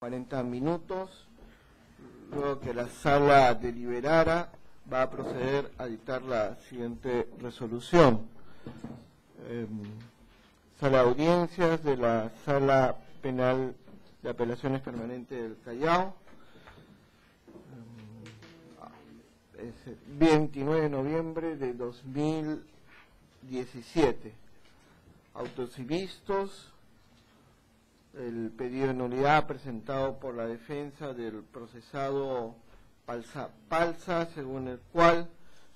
40 minutos. Luego que la sala deliberara, va a proceder a dictar la siguiente resolución. Sala de audiencias de la Sala Penal de Apelaciones Permanente del Callao. Es el 29 de noviembre de 2017. Autos y vistos. El pedido de nulidad presentado por la defensa del procesado Palsa, según el cual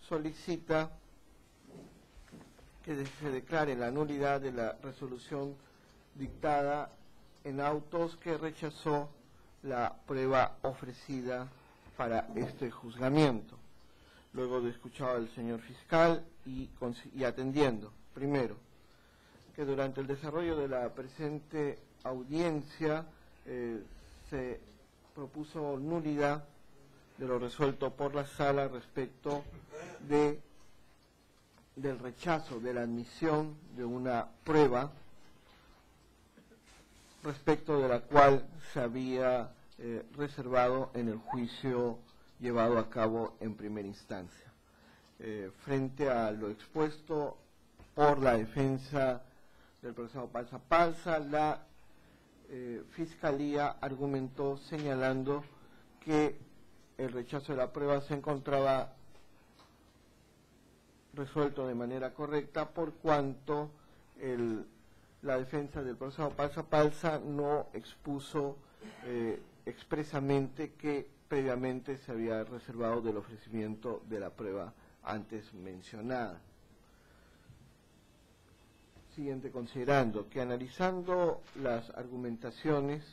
solicita que se declare la nulidad de la resolución dictada en autos que rechazó la prueba ofrecida para este juzgamiento. Luego de escuchado al señor fiscal y atendiendo, primero, que durante el desarrollo de la presente audiencia se propuso nulidad de lo resuelto por la sala respecto del rechazo de la admisión de una prueba respecto de la cual se había reservado en el juicio llevado a cabo en primera instancia. Frente a lo expuesto por la defensa del procesado Palsa, la Fiscalía argumentó señalando que el rechazo de la prueba se encontraba resuelto de manera correcta por cuanto la defensa del procesado Palsa no expuso expresamente que previamente se había reservado del ofrecimiento de la prueba antes mencionada. Siguiente, considerando que analizando las argumentaciones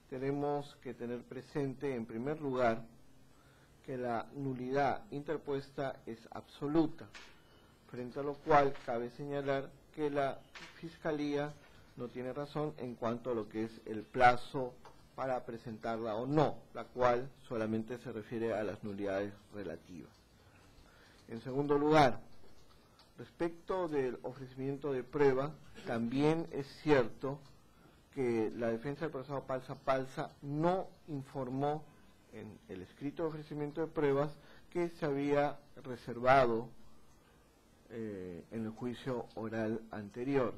tenemos que tener presente en primer lugar que la nulidad interpuesta es absoluta, frente a lo cual cabe señalar que la Fiscalía no tiene razón en cuanto a lo que es el plazo para presentarla o no, la cual solamente se refiere a las nulidades relativas. En segundo lugar, respecto del ofrecimiento de prueba, también es cierto que la defensa del procesado Palsa no informó en el escrito de ofrecimiento de pruebas que se había reservado en el juicio oral anterior,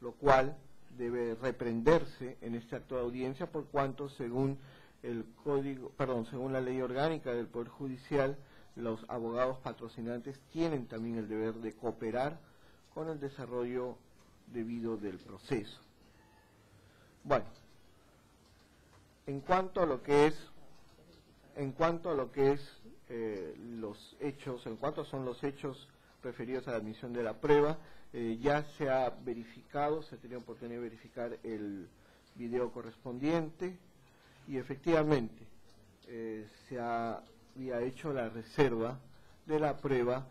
lo cual debe reprenderse en este acto de audiencia por cuanto según según la ley orgánica del Poder Judicial, los abogados patrocinantes tienen también el deber de cooperar con el desarrollo debido del proceso. Bueno, en cuanto a lo que son los hechos referidos a la admisión de la prueba, ya se ha verificado, se ha tenido oportunidad de verificar el video correspondiente y efectivamente se había hecho la reserva de la prueba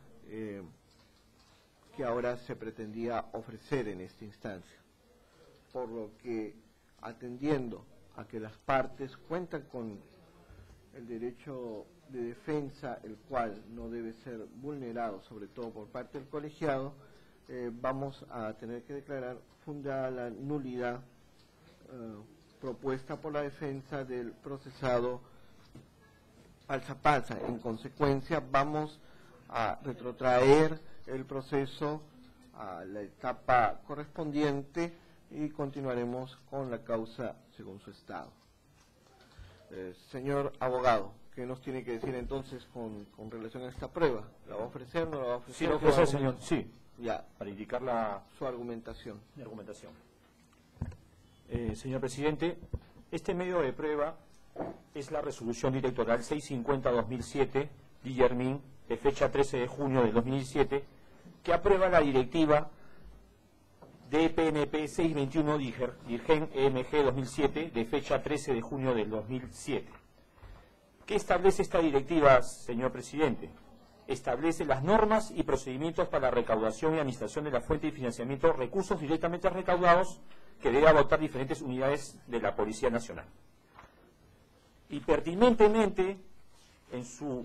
que ahora se pretendía ofrecer en esta instancia, por lo que atendiendo a que las partes cuentan con el derecho de defensa, el cual no debe ser vulnerado, sobre todo por parte del colegiado, vamos a tener que declarar fundada la nulidad propuesta por la defensa del procesado Palsa. En consecuencia, vamos a retrotraer el proceso a la etapa correspondiente y continuaremos con la causa según su estado. Señor abogado, ¿qué nos tiene que decir entonces con relación a esta prueba? ¿La va a ofrecer, no la va a ofrecer? Sí, la va a ofrecer, señor, sí. Ya, para indicar su argumentación. Mi argumentación. Señor presidente, este medio de prueba es la resolución directoral 650-2007, Guillermín, de fecha 13 de junio del 2017, que aprueba la directiva DPNP 621 DIRGEN EMG 2007, de fecha 13 de junio del 2007. ¿Qué establece esta directiva, señor presidente? Establece las normas y procedimientos para la recaudación y administración de la fuente y financiamiento, recursos directamente recaudados que debe adoptar diferentes unidades de la Policía Nacional. Y pertinentemente, en su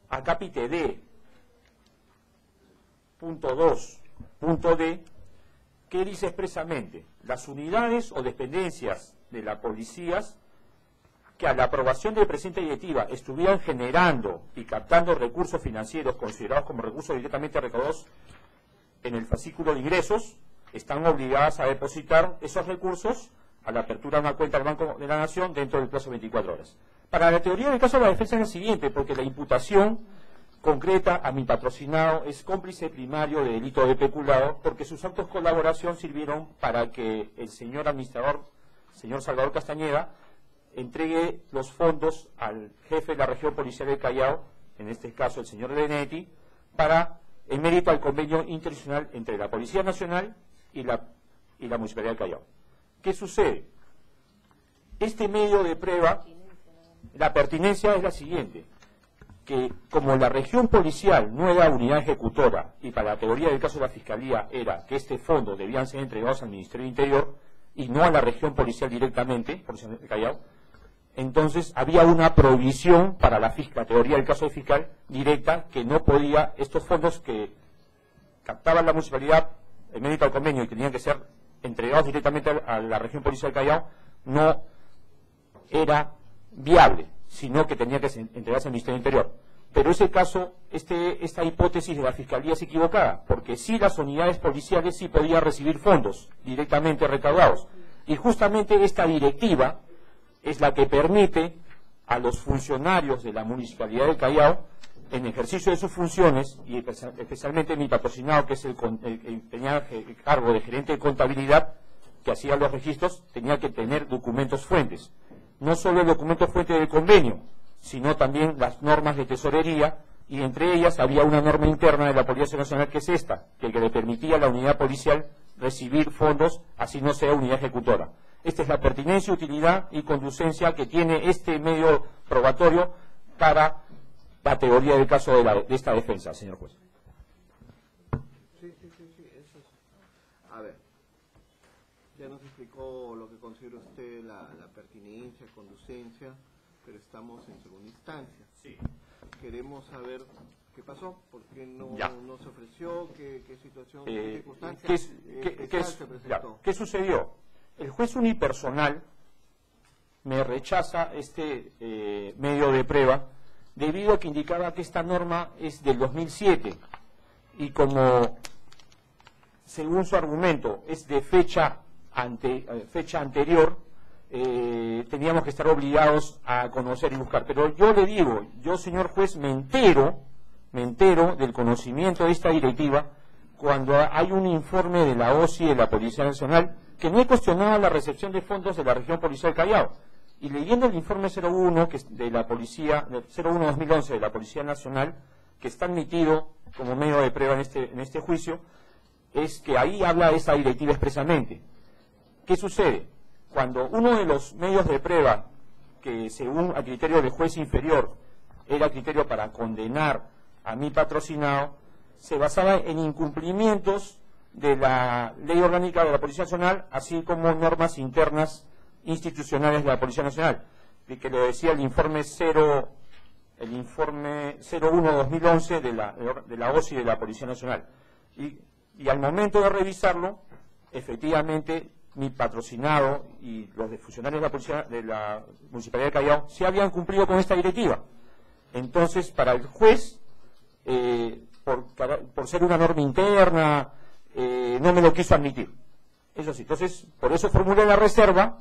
acápite D, punto 2, punto D, que dice expresamente: las unidades o dependencias de las policías que a la aprobación de la presente directiva estuvieran generando y captando recursos financieros considerados como recursos directamente recaudados en el fascículo de ingresos, están obligadas a depositar esos recursos a la apertura de una cuenta del Banco de la Nación dentro del plazo de 24 horas. Para la teoría del caso de la defensa es la siguiente, porque la imputación concreta a mi patrocinado es cómplice primario de delito de peculado, porque sus actos de colaboración sirvieron para que el señor administrador, señor Salvador Castañeda, entregue los fondos al jefe de la región policial del Callao, en este caso el señor Lenetti, para en mérito al convenio internacional entre la Policía Nacional y la Municipalidad del Callao. ¿Qué sucede? Este medio de prueba, la pertinencia es la siguiente, que como la región policial no era unidad ejecutora y para la teoría del caso de la Fiscalía era que este fondo debían ser entregados al Ministerio del Interior y no a la región policial directamente, por el Callao, entonces había una prohibición para la teoría del caso de fiscal directa que no podía, estos fondos que captaban la municipalidad en mérito al convenio y tenían que ser entregados directamente a la región policial del Callao, no era viable, sino que tenía que entregarse al Ministerio del Interior. Pero ese caso, esta hipótesis de la Fiscalía es equivocada, porque sí las unidades policiales sí podían recibir fondos directamente recaudados. Y justamente esta directiva es la que permite a los funcionarios de la Municipalidad del Callao, en ejercicio de sus funciones, y especialmente mi patrocinado, que es el tenía el cargo de gerente de contabilidad, que hacía los registros, tenía que tener documentos fuentes. No solo el documento fuente del convenio, sino también las normas de tesorería, y entre ellas había una norma interna de la Policía Nacional, que es esta, que le permitía a la unidad policial recibir fondos, así no sea unidad ejecutora. Esta es la pertinencia, utilidad y conducencia que tiene este medio probatorio para la teoría del caso de esta defensa, señor juez. Sí, eso es. A ver, ya nos explicó lo que considera usted la pertinencia, conducencia, pero estamos en segunda instancia. Sí. Queremos saber qué pasó, por qué no se ofreció, qué situación, qué circunstancia se presentó. ¿Qué sucedió? El juez unipersonal me rechaza este medio de prueba debido a que indicaba que esta norma es del 2007 y como, según su argumento, es de fecha anterior, teníamos que estar obligados a conocer y buscar. Pero yo le digo, yo, señor juez, me entero del conocimiento de esta directiva cuando hay un informe de la OSI de la Policía Nacional que no he cuestionado la recepción de fondos de la región policial del Callao. Y leyendo el informe 01 que es de la Policía, 01-2011 de la Policía Nacional, que está admitido como medio de prueba en este juicio, es que ahí habla de esa directiva expresamente. ¿Qué sucede? Cuando uno de los medios de prueba, que según a criterio del juez inferior era criterio para condenar a mi patrocinado, se basaba en incumplimientos de la ley orgánica de la Policía Nacional, así como normas internas institucionales de la Policía Nacional, de que lo decía el informe 01-2011 de la OSI de la Policía Nacional. Y al momento de revisarlo, efectivamente, mi patrocinado y los funcionarios de la Municipalidad de Callao se habían cumplido con esta directiva. Entonces, para el juez, por ser una norma interna, no me lo quiso admitir. Eso sí, entonces, por eso formulé la reserva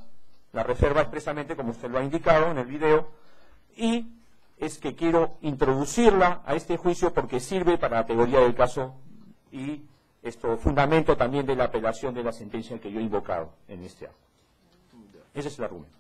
expresamente, como usted lo ha indicado en el video, y es que quiero introducirla a este juicio porque sirve para la teoría del caso y fundamento también de la apelación de la sentencia que yo he invocado en este acto. Ese es el argumento.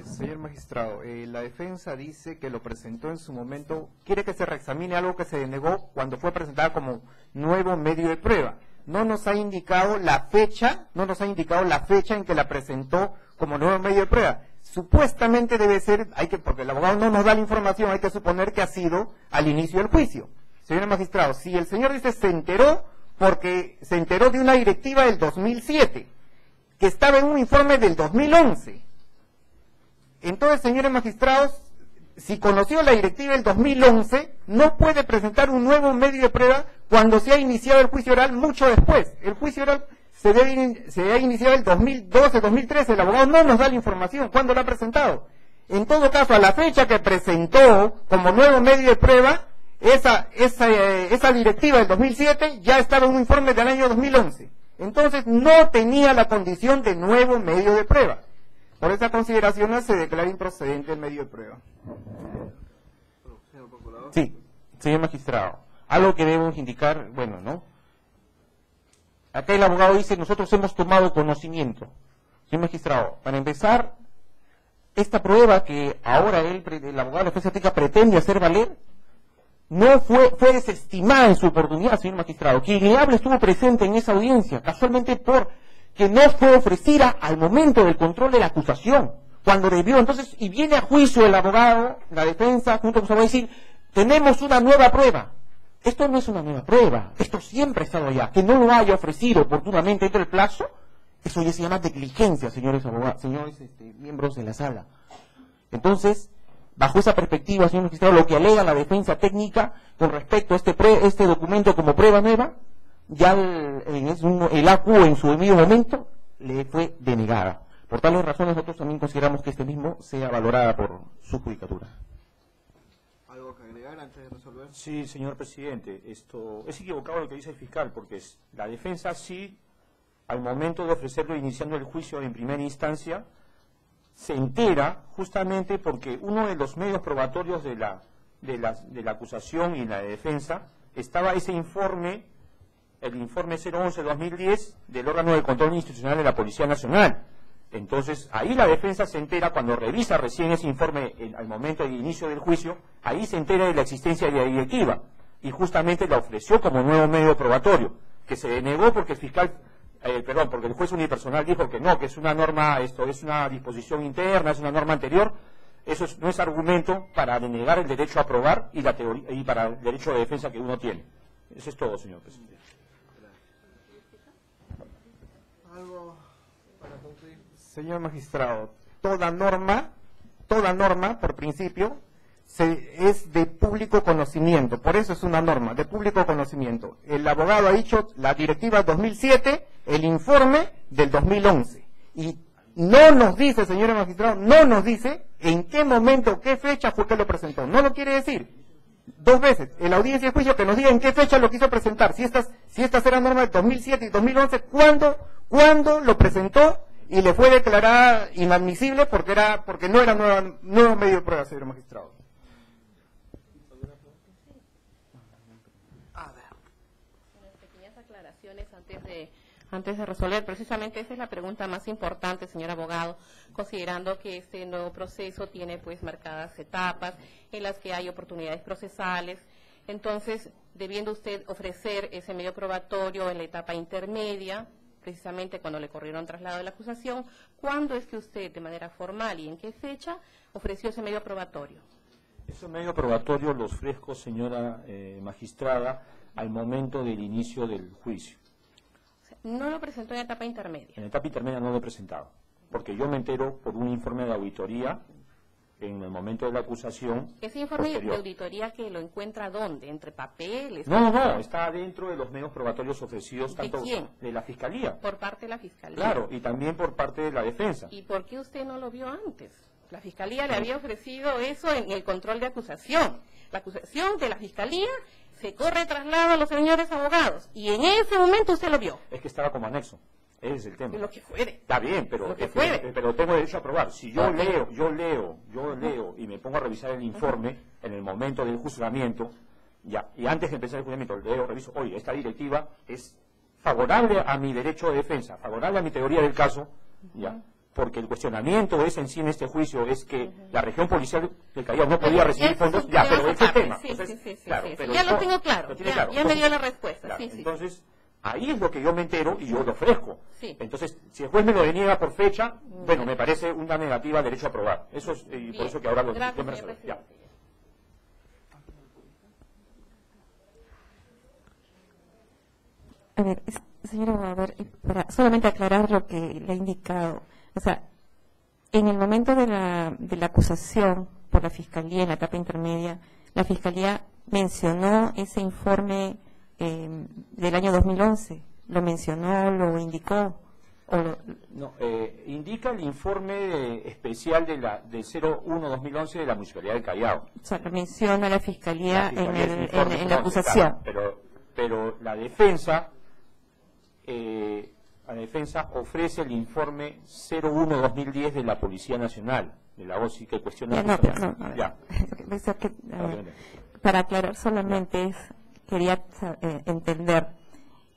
Señor magistrado, la defensa dice que lo presentó en su momento, quiere que se reexamine algo que se denegó cuando fue presentada como nuevo medio de prueba. No nos ha indicado la fecha, en que la presentó como nuevo medio de prueba. Supuestamente debe ser, porque el abogado no nos da la información, hay que suponer que ha sido al inicio del juicio. Señor magistrado, si el señor dice se enteró porque se enteró de una directiva del 2007, que estaba en un informe del 2011. Entonces, señores magistrados, si conoció la directiva del 2011, no puede presentar un nuevo medio de prueba cuando se ha iniciado el juicio oral mucho después. El juicio oral se ha iniciado el 2012, 2013, el abogado no nos da la información, ¿cuándo la ha presentado? En todo caso, a la fecha que presentó como nuevo medio de prueba, esa directiva del 2007 ya estaba en un informe del año 2011. Entonces, no tenía la condición de nuevo medio de prueba. Por esa consideración se declara improcedente el medio de prueba. Sí, señor magistrado. Algo que debemos indicar, bueno, ¿no? Acá el abogado dice, nosotros hemos tomado conocimiento. Señor magistrado, para empezar, esta prueba que ahora el abogado de la defensa técnica pretende hacer valer, no fue desestimada en su oportunidad, señor magistrado. Quien le habla estuvo presente en esa audiencia, casualmente porque no fue ofrecida al momento del control de la acusación, cuando debió. Entonces, y viene a juicio el abogado, la defensa, junto con su abogado, decir, tenemos una nueva prueba. Esto no es una nueva prueba, esto siempre ha estado allá. Que no lo haya ofrecido oportunamente dentro del plazo, eso ya se llama negligencia, señores abogados, señores miembros de la sala. Entonces, bajo esa perspectiva, señor magistrado, lo que alega la defensa técnica con respecto a este documento como prueba nueva, ya el ACU en su debido momento le fue denegada. Por tales razones, nosotros también consideramos que este mismo sea valorada por su judicatura. ¿Algo que agregar antes de resolver? Sí, señor presidente, esto es equivocado lo que dice el fiscal, porque la defensa sí, al momento de ofrecerlo iniciando el juicio en primera instancia, se entera justamente porque uno de los medios probatorios de la acusación y la defensa estaba ese informe, el informe 011-2010 del órgano de control institucional de la Policía Nacional. Entonces, ahí la defensa se entera, cuando revisa recién ese informe al momento del inicio del juicio, ahí se entera de la existencia de la directiva, y justamente la ofreció como nuevo medio probatorio, que se denegó porque el fiscal, porque el juez unipersonal dijo que no, que es una norma, esto es una disposición interna, es una norma anterior. Eso no es argumento para denegar el derecho a probar y la teoría, y para el derecho de defensa que uno tiene. Eso es todo, señor presidente. ¿Algo para concluir? Señor magistrado, toda norma, por principio, es de público conocimiento. Por eso es una norma, de público conocimiento. El abogado ha dicho la directiva 2007, el informe del 2011. Y no nos dice, señor magistrado, no nos dice en qué momento, qué fecha fue que lo presentó. No lo quiere decir. 2 veces, en la audiencia de juicio, que nos diga en qué fecha lo quiso presentar. Si estas eran normas del 2007 y 2011, ¿cuándo lo presentó y le fue declarada inadmisible porque no era nuevo medio de prueba, señor magistrado? Unas pequeñas aclaraciones antes de resolver. Precisamente esa es la pregunta más importante, señor abogado, considerando que este nuevo proceso tiene pues marcadas etapas en las que hay oportunidades procesales. Entonces, debiendo usted ofrecer ese medio probatorio en la etapa intermedia, precisamente cuando le corrieron traslado de la acusación, ¿cuándo es que usted, de manera formal y en qué fecha, ofreció ese medio probatorio? Ese medio probatorio lo ofrezco, señora magistrada, al momento del inicio del juicio. O sea, no lo presentó en etapa intermedia. En etapa intermedia no lo he presentado, porque yo me entero por un informe de auditoría en el momento de la acusación. ¿Ese informe posterior. de auditoría que lo encuentra dónde? ¿Entre papeles? No, está dentro de los medios probatorios ofrecidos. ¿De tanto quién? De la Fiscalía. Por parte de la Fiscalía. Claro, y también por parte de la defensa. ¿Y por qué usted no lo vio antes? La Fiscalía le había ofrecido eso en el control de acusación. La acusación de la Fiscalía se corre traslado a los señores abogados. Y en ese momento usted lo vio. Es que estaba como anexo. Ese es el tema. Lo que fuere. Está bien, pero tengo derecho a probar. Si yo leo y me pongo a revisar el informe en el momento del juzgamiento, ya, y antes de empezar el juzgamiento, reviso, oye, esta directiva es favorable a mi derecho de defensa, favorable a mi teoría del caso, ya, porque el cuestionamiento es en sí en este juicio es que la región policial del Callao no podía recibir fondos, ya, pero ese tema. Sí, Entonces, sí, claro, sí, pero ya esto- lo tengo claro, lo tiene ya, claro. ya me dio la respuesta. Claro, Sí, sí. entonces, ahí es lo que yo me entero y yo lo ofrezco. Sí. Entonces, si el juez me lo deniega por fecha, bueno, me parece una negativa al derecho a probar. Eso es, y Bien. por eso que ahora lo Gracias, yo me señor resuelvo. Ya. presidente. A ver, señor abogado, para solamente aclarar lo que le he indicado. O sea, en el momento de la acusación por la Fiscalía en la etapa intermedia, la Fiscalía mencionó ese informe del año 2011. lo mencionó, lo indicó? No, indica el informe especial del 01-2011 de la Municipalidad de Callao. O sea, lo menciona la Fiscalía, en la acusación. Claro, pero la defensa ofrece el informe 01-2010 de la Policía Nacional, de la OSI, que cuestiona... Para aclarar solamente, quería entender,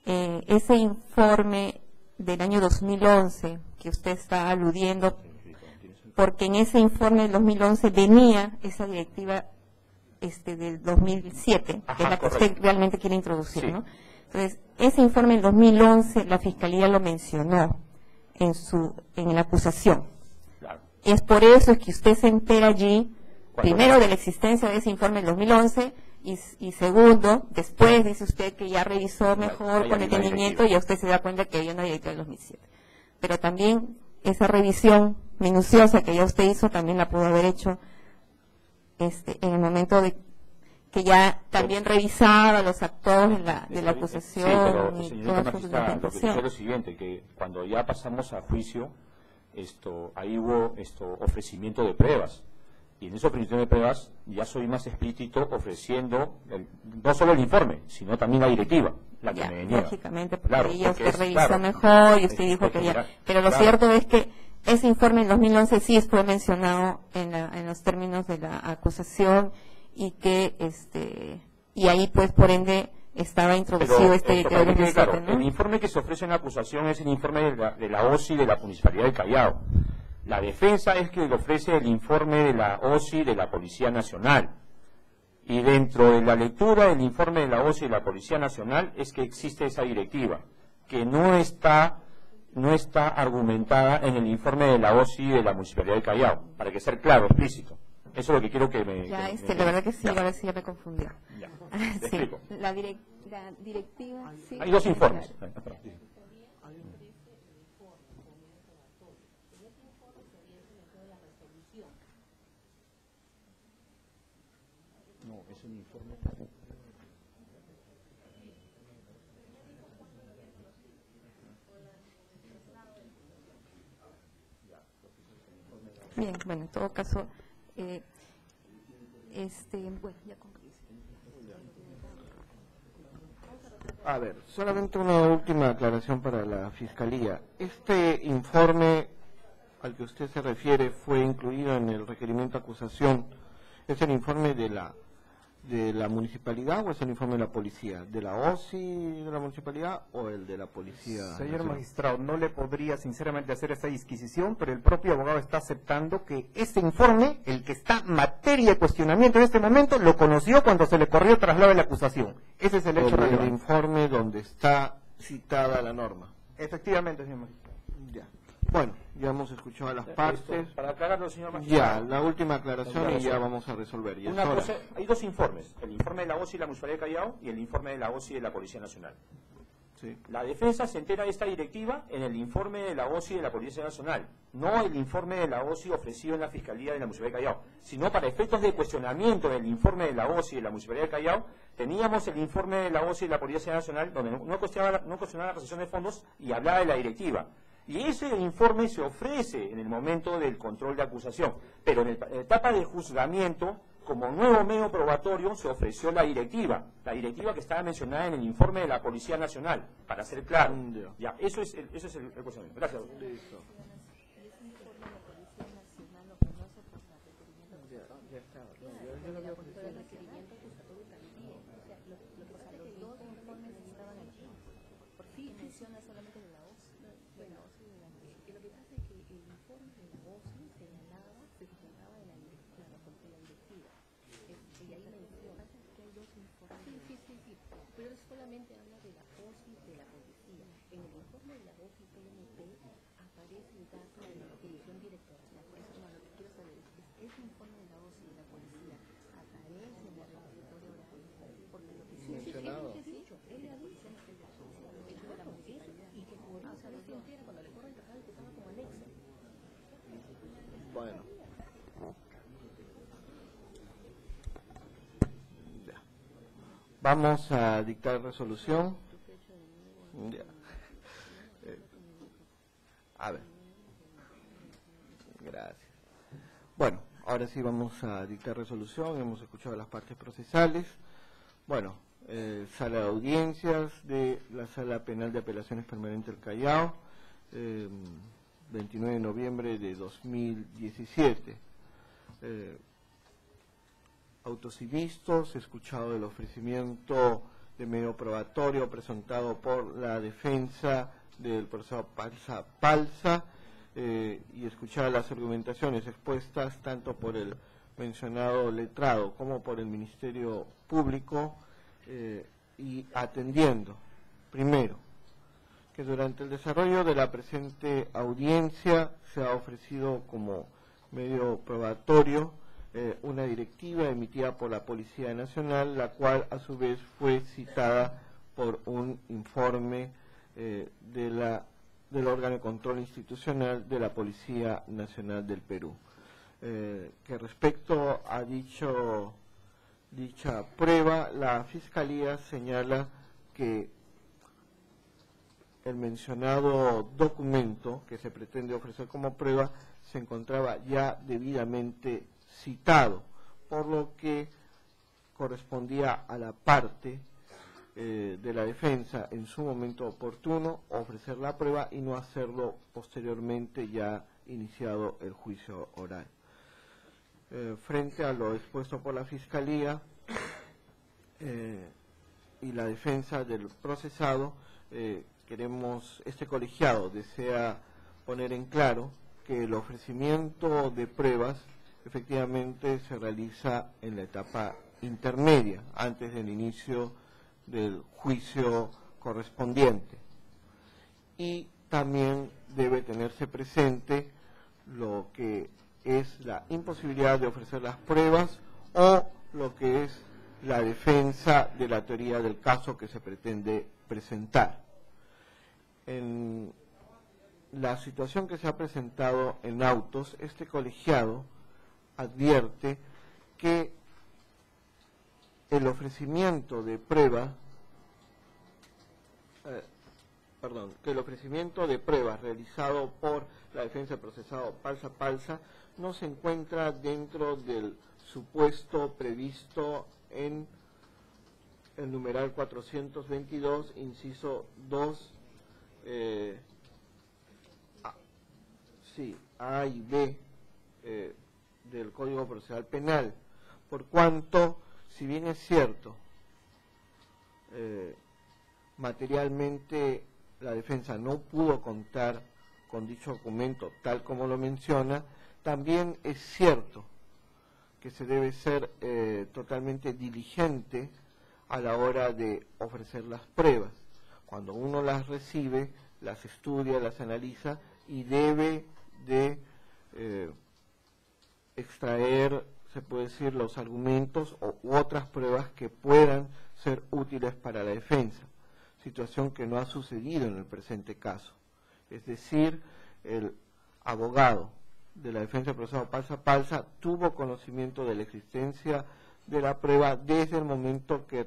ese informe del año 2011 que usted está aludiendo, porque en ese informe del 2011 venía esa directiva del 2007, que es la que usted realmente quiere introducir, ¿no? Entonces, ese informe del 2011, la Fiscalía lo mencionó en la acusación. Claro. Es por eso es que usted se entera allí, primero, de la existencia de ese informe del 2011, y segundo, después dice usted que ya revisó mejor con detenimiento y ya usted se da cuenta que había una directiva del 2007. Pero también esa revisión minuciosa que ya usted hizo, también la pudo haber hecho en el momento de que ya también revisaba los actores de la acusación. Sí, pero, y señorita toda su magistrada, lo que documentación. sucede es lo siguiente, que cuando ya pasamos a juicio, ahí hubo ofrecimiento de pruebas. Y en ese ofrecimiento de pruebas ya soy más explícito ofreciendo no solo el informe, sino también la directiva, la que Ya, me niega. lógicamente, porque Claro, ahí ya porque usted revisó claro, mejor y usted dijo que ya. general, Pero lo claro. cierto es que ese informe en 2011 sí fue mencionado en los términos de la acusación y que y ahí pues por ende estaba introducido Pero, directiva para del que quede 2007, claro, ¿no? el informe que se ofrece en la acusación es el informe de la OSI de la Municipalidad de Callao. La defensa es que le ofrece el informe de la OSI de la Policía Nacional. Y dentro de la lectura del informe de la OSI de la Policía Nacional es que existe esa directiva, que no está argumentada en el informe de la OSI de la Municipalidad de Callao, para que sea claro, explícito. Eso es lo que quiero que me... Ya, la verdad que sí, ya. ahora sí ya me confundió. Ya, te Sí, explico. la directiva sí. Hay dos informes. No, es un informe. Bien, bueno, en todo caso, bueno, ya concluí. A ver, solamente una última aclaración para la Fiscalía. Este informe al que usted se refiere fue incluido en el requerimiento de acusación. ¿Es el informe de la municipalidad o es el informe de la policía? ¿De la OSI de la municipalidad o el de la policía? Señor nacional? magistrado, no le podría sinceramente hacer esa disquisición, pero el propio abogado está aceptando que este informe, el que está materia de cuestionamiento en este momento, lo conoció cuando se le corrió traslado de la acusación. Ese es el hecho El relevante. informe donde está citada la norma. Efectivamente, señor magistrado. Ya. Bueno, ya hemos escuchado a las partes. Para aclararlo, señor Ya, magistrado. la última aclaración y ya Aclaración. vamos a resolver. Ya es Una hora. cosa, hay dos informes, el informe de la OSI de la Municipalidad de Callao y el informe de la OSI de la Policía Nacional. Sí. La defensa se entera de esta directiva en el informe de la OSI de la Policía Nacional, no el informe de la OSI ofrecido en la Fiscalía de la Municipalidad de Callao, sino para efectos de cuestionamiento del informe de la OSI de la Municipalidad de Callao, teníamos el informe de la OSI de la Policía Nacional donde no cuestionaba la recepción de fondos y hablaba de la directiva. Y ese informe se ofrece en el momento del control de acusación, pero en la etapa de juzgamiento, como nuevo medio probatorio, se ofreció la directiva que estaba mencionada en el informe de la Policía Nacional, para ser claro. Ya, eso es el cuestionamiento. Gracias. Listo. Pero él solamente habla de la OSI de la policía. En el informe de la OSI PNP aparece el dato de la comisión directora. Por eso, lo que quiero saber es ese informe de la OSI de la policía aparece en la repositoria oral, porque lo que sí, él ha dicho, él ha dicho que la policía de la municipalidad y que por eso no se entera cuando le corren el que estaba como anexo. Bueno. Vamos a dictar resolución. Ya. A ver. Gracias. Bueno, ahora sí vamos a dictar resolución. Hemos escuchado las partes procesales. Bueno, sala de audiencias de la Sala Penal de Apelaciones Permanente del Callao, 29 de noviembre de 2017. Autos y vistos, escuchado el ofrecimiento de medio probatorio presentado por la defensa del procesado Palsa, y escuchar las argumentaciones expuestas tanto por el mencionado letrado como por el Ministerio Público, y atendiendo, primero, que durante el desarrollo de la presente audiencia se ha ofrecido como medio probatorio una directiva emitida por la Policía Nacional, la cual a su vez fue citada por un informe del órgano de control institucional de la Policía Nacional del Perú. Que respecto a dicha prueba, la Fiscalía señala que el mencionado documento que se pretende ofrecer como prueba se encontraba ya debidamente citado, por lo que correspondía a la parte de la defensa en su momento oportuno ofrecer la prueba y no hacerlo posteriormente ya iniciado el juicio oral. Frente a lo expuesto por la Fiscalía y la defensa del procesado, este colegiado desea poner en claro que el ofrecimiento de pruebas efectivamente se realiza en la etapa intermedia, antes del inicio del juicio correspondiente. Y también debe tenerse presente lo que es la imposibilidad de ofrecer las pruebas o lo que es la defensa de la teoría del caso que se pretende presentar. En la situación que se ha presentado en autos, este colegiado advierte que el ofrecimiento de pruebas realizado por la defensa del procesado Palsa no se encuentra dentro del supuesto previsto en el numeral 422, inciso 2, A y B del Código Procesal Penal, por cuanto, si bien es cierto, materialmente la defensa no pudo contar con dicho documento tal como lo menciona, también es cierto que se debe ser totalmente diligente a la hora de ofrecer las pruebas. Cuando uno las recibe, las estudia, las analiza y debe de extraer, se puede decir, los argumentos u otras pruebas que puedan ser útiles para la defensa, situación que no ha sucedido en el presente caso. Es decir, el abogado de la defensa del procesado Palsa tuvo conocimiento de la existencia de la prueba desde el momento que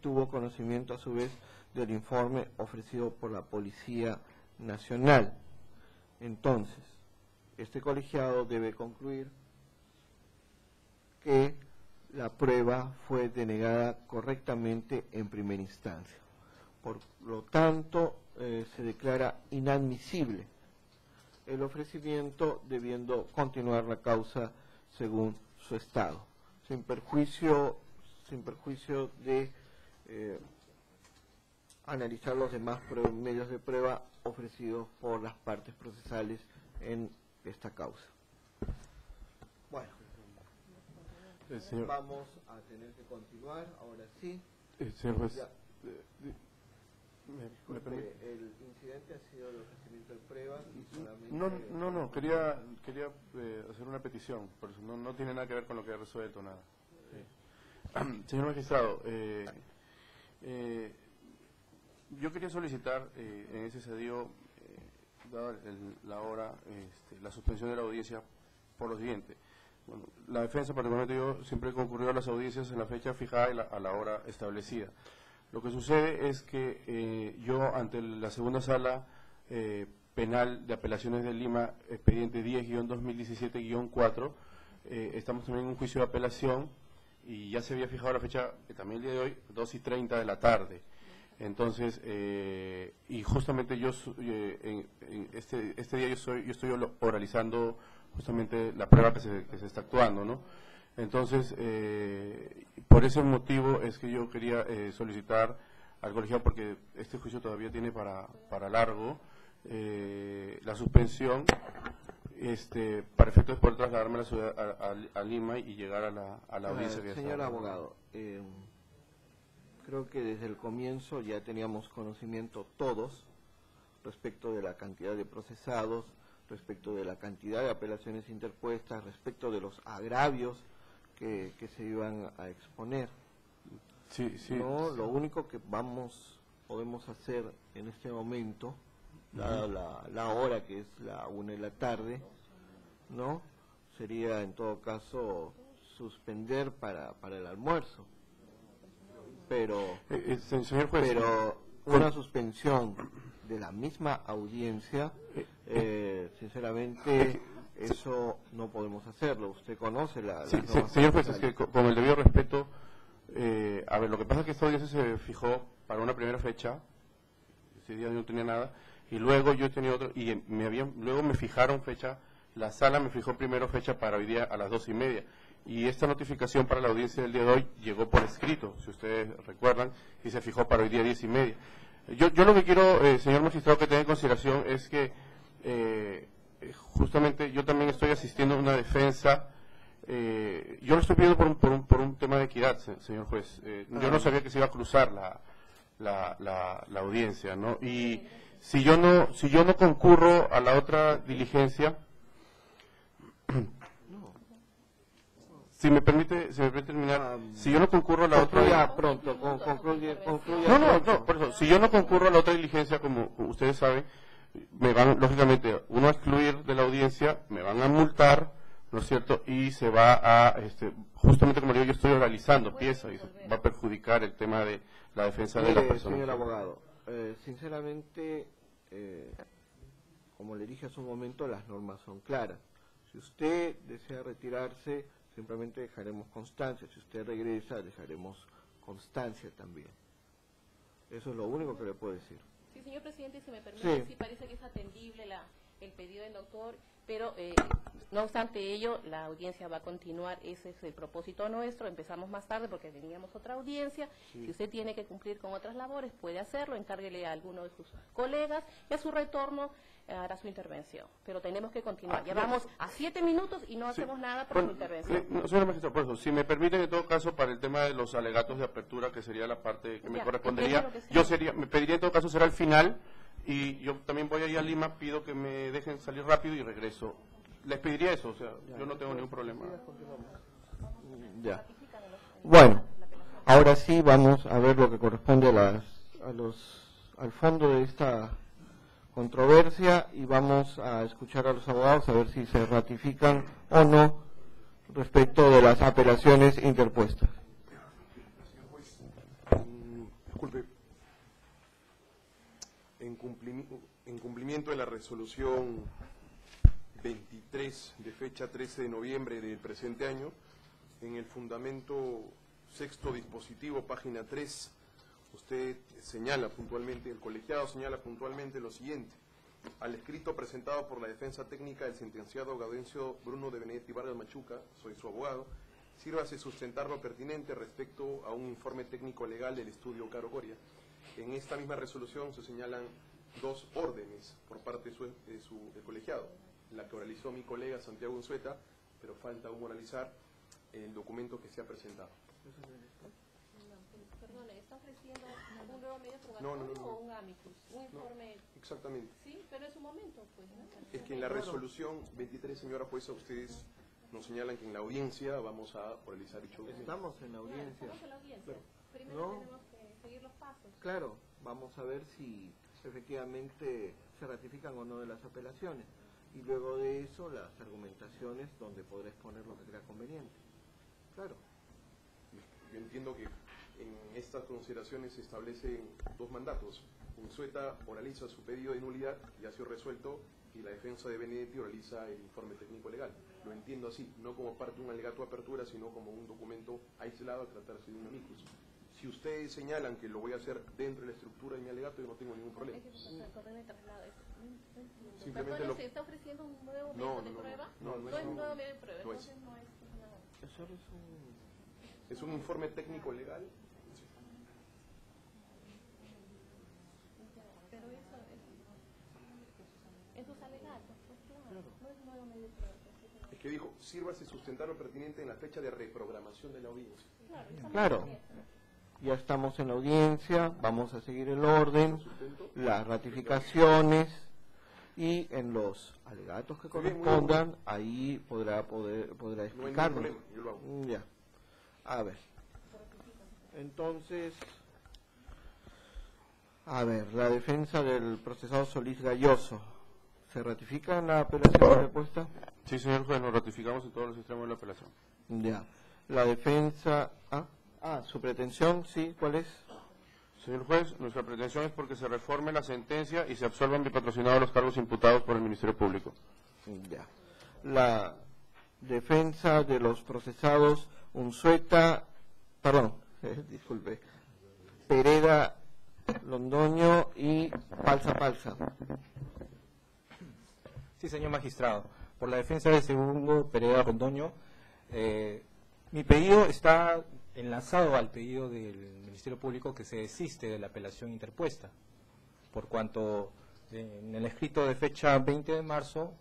tuvo conocimiento a su vez del informe ofrecido por la Policía Nacional. Entonces, este colegiado debe concluir que la prueba fue denegada correctamente en primera instancia. Por lo tanto, se declara inadmisible el ofrecimiento, debiendo continuar la causa según su estado, sin perjuicio de analizar los demás medios de prueba ofrecidos por las partes procesales en esta causa. Bueno, vamos a tener que continuar, ahora sí. Señor juez, el incidente ha sido el ofrecimiento de pruebas y solamente... No, quería hacer una petición, por eso no tiene nada que ver con lo que ha resuelto, nada. Sí. Señor magistrado, yo quería solicitar en ese sentido, dada la hora, la suspensión de la audiencia por lo siguiente. Bueno, la defensa, particularmente yo, siempre concurrió a las audiencias en la fecha fijada y a la hora establecida. Lo que sucede es que yo, ante la segunda sala, Penal de Apelaciones de Lima, expediente 10-2017-4. Estamos también en un juicio de apelación y ya se había fijado la fecha, también el día de hoy, 2:30 de la tarde. Entonces, y justamente yo, en este día yo estoy oralizando justamente la prueba que se está actuando, ¿no? Entonces, por ese motivo es que yo quería solicitar al colegiado, porque este juicio todavía tiene para largo, la suspensión, para efectos de poder trasladarme a la ciudad, a Lima y llegar a la audiencia que Señor está. abogado, creo que desde el comienzo ya teníamos conocimiento todos respecto de la cantidad de procesados, respecto de la cantidad de apelaciones interpuestas, respecto de los agravios que se iban a exponer. Sí, sí. No, lo único que podemos hacer en este momento, dada la hora que es la 1 de la tarde, ¿no? Sería en todo caso suspender para el almuerzo. Pero Señor juez, una suspensión de la misma audiencia, sinceramente, eso no podemos hacerlo. Usted conoce la sí, norma señor juez, es procesal. que con el debido respeto, a ver, lo que pasa es que esta audiencia se fijó para una primera fecha, ese día yo no tenía nada, y luego yo tenía otro, y luego me fijaron fecha, la sala me fijó primero fecha para hoy día a las 2:30, y esta notificación para la audiencia del día de hoy llegó por escrito, si ustedes recuerdan, y se fijó para hoy día 10:30. Yo lo que quiero, señor magistrado, que tenga en consideración es que justamente yo también estoy asistiendo a una defensa. Yo lo estoy pidiendo por un tema de equidad, señor juez. Yo no sabía que se iba a cruzar la audiencia, ¿no? Y si yo no concurro a la otra diligencia, si me permite terminar, si yo no concurro a la otra Concluya pronto, concluya no, por eso, si yo no concurro a la otra diligencia, como ustedes saben, me van, lógicamente, uno a excluir de la audiencia, me van a multar, ¿no es cierto? Y se va a, justamente como le digo, yo estoy oralizando piezas y se va a perjudicar el tema de la defensa de la persona. Señor abogado, sinceramente, como le dije hace un momento, las normas son claras. Si usted desea retirarse, simplemente dejaremos constancia. Si usted regresa, dejaremos constancia también. Eso es lo único que le puedo decir. Sí, señor presidente, si me permite, Sí. sí parece que es atendible el pedido del doctor, pero no obstante ello, la audiencia va a continuar. Ese es el propósito nuestro. Empezamos más tarde porque teníamos otra audiencia. Si usted tiene que cumplir con otras labores, puede hacerlo, encárguele a alguno de sus colegas y a su retorno hará su intervención. Pero tenemos que continuar. Ya vamos a 7 minutos y no hacemos nada por su intervención. No, señor magistrado, por eso, si me permiten en todo caso, para el tema de los alegatos de apertura, que sería la parte que me Ya, correspondería, entiendo lo que sea. me pediría en todo caso será al final, y yo también voy a ir a Lima, pido que me dejen salir rápido y regreso. Les pediría eso, o sea, yo no tengo ningún problema. Ya. Bueno, ahora sí vamos a ver lo que corresponde al fondo de esta controversia y vamos a escuchar a los abogados a ver si se ratifican o no respecto de las apelaciones interpuestas. Disculpe. En cumplimiento de la resolución 23 de fecha 13 de noviembre del presente año, en el fundamento sexto dispositivo, página 3, usted señala puntualmente, el colegiado señala puntualmente lo siguiente: al escrito presentado por la defensa técnica del sentenciado Gaudencio Bruno de Benedetti Vargas Machuca, soy su abogado, sírvase sustentar lo pertinente respecto a un informe técnico legal del estudio Caro Coria. En esta misma resolución se señalan 2 órdenes por parte del colegiado, la que oralizó mi colega Santiago Unzueta, pero falta aún oralizar el documento que se ha presentado. Perdone, ¿está ofreciendo un nuevo medio No. o un amicus? Un informe. Exactamente. Sí, pero es un momento, pues, ¿no? Es que en la resolución 23, señora jueza, ustedes nos señalan que en la audiencia vamos a oralizar dicho documento. Estamos en la audiencia. Estamos en la audiencia. Primero No. tenemos que seguir los pasos. Claro, vamos a ver si efectivamente se ratifican o no de las apelaciones. Y luego de eso, las argumentaciones donde podrá exponer lo que crea conveniente. Claro. Yo entiendo que en estas consideraciones se establecen 2 mandatos. Unzueta oraliza su pedido de nulidad, ya ha sido resuelto, y la defensa de Benedetti oraliza el informe técnico legal. Lo entiendo así, no como parte de un alegato de apertura, sino como un documento aislado a tratarse de un amicus. Si ustedes señalan que lo voy a hacer dentro de la estructura de mi alegato, yo no tengo ningún problema. Simplemente lo... ¿Se está ofreciendo un nuevo No, método de prueba? no Es un nuevo método de prueba, no es. entonces no es nada. Eso Es un informe técnico legal. Pero eso en sus alegatos, pues claro, no es un nuevo medio de prueba. Es que dijo, sírvase sustentar lo pertinente en la fecha de reprogramación de la audiencia. Claro, ya estamos en la audiencia, vamos a seguir el orden, las ratificaciones y en los alegatos que Muy bien, correspondan, ahí podrá No hay ningún explicarlo. problema, yo lo hago. Ya, a ver, entonces, a ver, la defensa del procesado Solís Galloso, ¿se ratifica en la apelación interpuesta? Sí, señor juez, lo ratificamos en todos los extremos de la apelación. Ya, la defensa, su pretensión, sí, ¿cuál es? Señor juez, nuestra pretensión es porque se reforme la sentencia y se absuelvan mi patrocinado los cargos imputados por el Ministerio Público. Ya. La defensa de los procesados Unzueta, disculpe, Pereda Londoño y Palza. Sí, señor magistrado. Por la defensa del segundo Pereda Londoño, mi pedido está enlazado al pedido del Ministerio Público que se desiste de la apelación interpuesta, por cuanto en el escrito de fecha 20 de marzo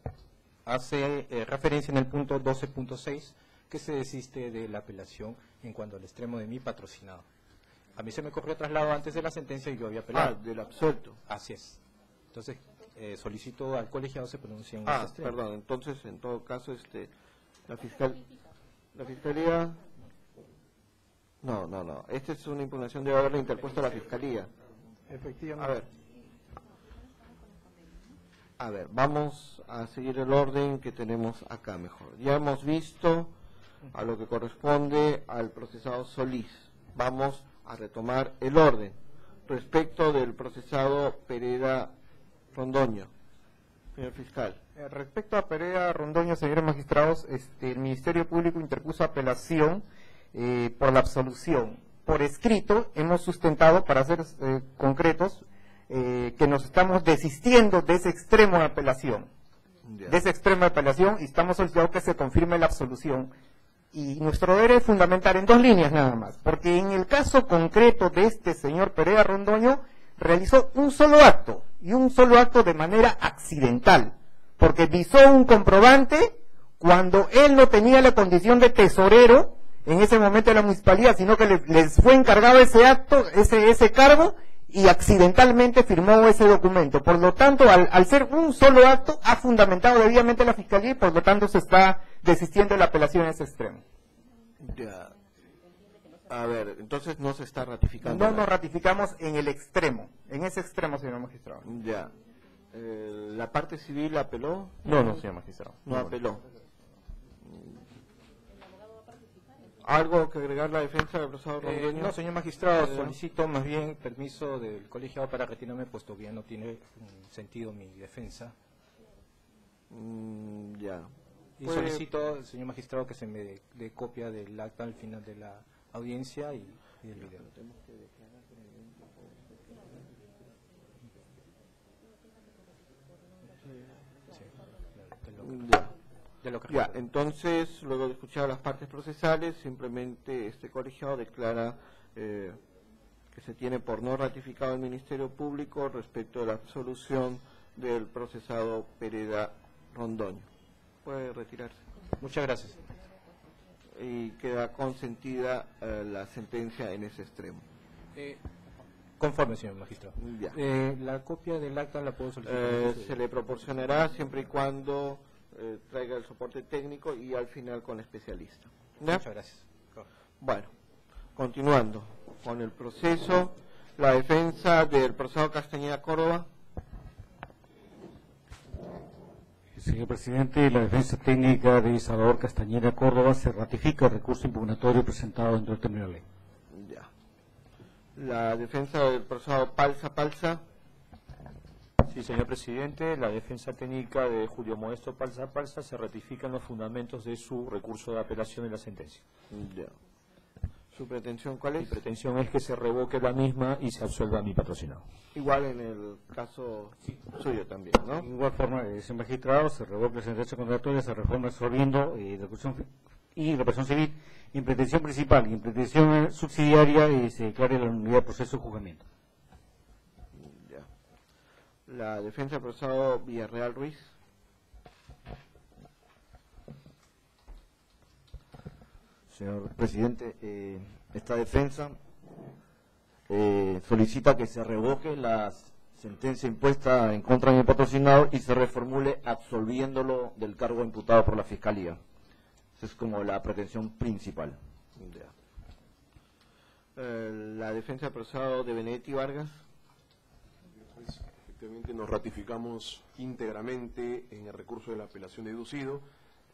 hace referencia en el punto 12.6 que se desiste de la apelación en cuanto al extremo de mi patrocinado. A mí se me corrió traslado antes de la sentencia y yo había apelado. Del absuelto. Así es. Entonces, solicito al colegiado se pronuncie en ese extremo. Perdón, entonces en todo caso la fiscalía no, esta es una impugnación de haberle interpuesto a la fiscalía. Efectivamente. A ver, vamos a seguir el orden que tenemos acá mejor. Ya hemos visto a lo que corresponde al procesado Solís. Vamos a retomar el orden respecto del procesado Pereda Londoño. Señor fiscal. Respecto a Pereda Londoño, señores magistrados, el Ministerio Público interpuso apelación por la absolución. Por escrito hemos sustentado, para ser concretos, que nos estamos desistiendo de ese extremo de apelación. De ese extremo de apelación, y estamos solicitando que se confirme la absolución. Y nuestro deber es fundamental en dos líneas nada más, porque en el caso concreto de este señor Pereda Londoño, realizó un solo acto, y un solo acto de manera accidental, porque visó un comprobante cuando él no tenía la condición de tesorero en ese momento de la municipalidad, sino que les fue encargado ese acto, ese cargo, y accidentalmente firmó ese documento. Por lo tanto, al ser un solo acto, ha fundamentado debidamente la Fiscalía y por lo tanto se está desistiendo de la apelación en ese extremo. Ya. A ver, entonces no se está ratificando. No nos ratificamos en el extremo, en ese extremo, señor magistrado. Ya. ¿La parte civil apeló? No, señor magistrado. No apeló. ¿Algo que agregar la defensa del procesado Londoño? No, señor magistrado, solicito más bien permiso del colegiado para retirarme, puesto que ya no tiene sentido mi defensa. Ya. Y solicito, señor magistrado, que se me dé copia del acta al final de la audiencia y del video. Ya, entonces, luego de escuchar las partes procesales, simplemente este colegiado declara que se tiene por no ratificado el Ministerio Público respecto de la absolución del procesado Pereda Londoño. Puede retirarse. Muchas gracias. Y queda consentida la sentencia en ese extremo. Conforme, señor magistrado. Ya. La copia del acta la puedo solicitar. Se le proporcionará siempre y cuando traiga el soporte técnico y al final con especialista. ¿Ya? Muchas gracias. Bueno, continuando con el proceso, la defensa del procesado Castañeda Córdoba. Señor presidente, la defensa técnica de Salvador Castañeda Córdoba se ratifica el recurso impugnatorio presentado dentro del término de la ley. Ya. La defensa del procesado Palza. Sí, señor presidente, la defensa técnica de Julio Modesto Palza se ratifica en los fundamentos de su recurso de apelación de la sentencia. Ya. ¿Su pretensión cuál Mi es? pretensión es que se revoque la misma y se absuelva a mi patrocinado. Igual en el caso suyo también, ¿no? De igual forma, señor magistrado, se revoca la sentencia condenatoria, se reforma absorbiendo y represión civil. En pretensión principal y en pretensión subsidiaria se declare la nulidad del proceso de juzgamiento. Ya. La defensa del procesado Villarreal Ruiz. Señor presidente, esta defensa solicita que se revoque la sentencia impuesta en contra de mi patrocinador y se reformule absolviéndolo del cargo imputado por la Fiscalía. Esa es como la pretensión principal. Ya. La defensa del procesado de Benedetti Vargas. Pues, efectivamente nos ratificamos íntegramente en el recurso de la apelación deducido.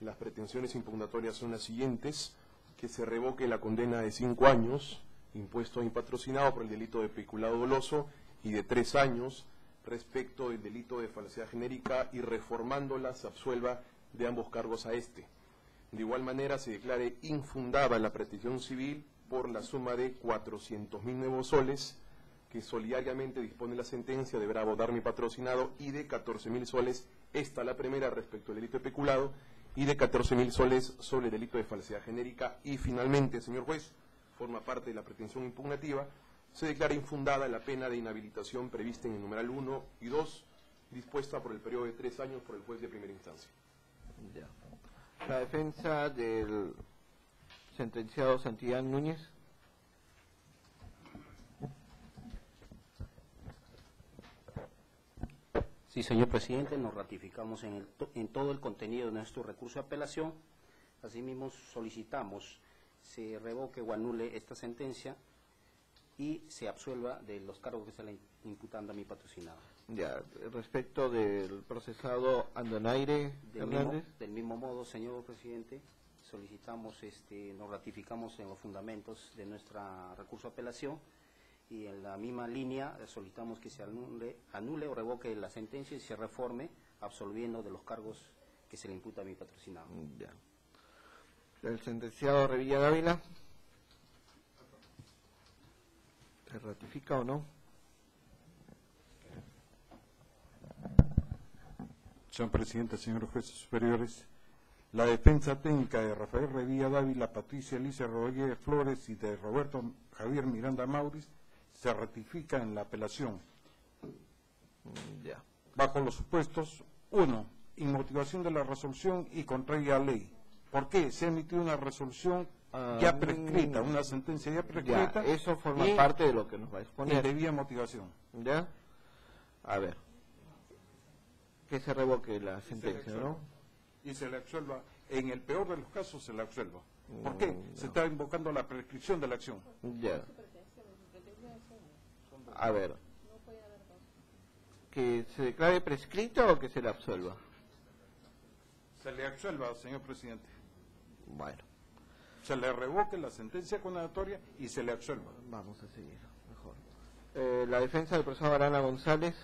Las pretensiones impugnatorias son las siguientes: que se revoque la condena de 5 años impuesto a mi patrocinado por el delito de peculado doloso y de 3 años respecto del delito de falsedad genérica, y reformándola se absuelva de ambos cargos a este. De igual manera se declare infundada la pretensión civil por la suma de 400.000 nuevos soles que solidariamente dispone la sentencia, deberá abonar mi patrocinado, y de 14.000 soles, esta la primera respecto al delito de peculado, y de 14.000 soles sobre el delito de falsedad genérica. Y finalmente, señor juez, forma parte de la pretensión impugnativa, se declara infundada la pena de inhabilitación prevista en el numeral 1 y 2, dispuesta por el periodo de 3 años por el juez de primera instancia. Ya. La defensa del sentenciado Santillán Núñez. Sí, señor presidente, nos ratificamos en todo el contenido de nuestro recurso de apelación. Asimismo, solicitamos se revoque o anule esta sentencia y se absuelva de los cargos que se le imputando a mi patrocinado. Ya, respecto del procesado Andonaire Hernández. Del mismo modo, señor presidente, solicitamos, nos ratificamos en los fundamentos de nuestra recurso de apelación, y en la misma línea solicitamos que se anule o revoque la sentencia y se reforme absolviendo de los cargos que se le imputa a mi patrocinado. Ya. El sentenciado Revilla Dávila. ¿Se ratifica o no? Señor presidente, señores jueces superiores, la defensa técnica de Rafael Revilla Dávila, Patricia Alicia Rodríguez Flores y de Roberto Javier Miranda Mauriz se ratifica en la apelación. Ya. Bajo los supuestos: 1. Inmotivación de la resolución y contraria a ley. ¿Por qué? Se ha emitido una resolución ya prescrita, una sentencia ya prescrita. Ya, eso forma parte de lo que nos va a exponer. Indebida motivación. ¿Ya? A ver. Que se revoque la sentencia, ¿no? Y se le absuelva, en el peor de los casos se le absuelva. ¿Por qué? No. Se está invocando la prescripción de la acción. Ya. A ver. ¿Que se declare prescrito o que se le absuelva? Se le absuelva, señor presidente. Bueno. Se le revoque la sentencia condenatoria y se le absuelva. Vamos a seguir, mejor. La defensa del profesor Arana González.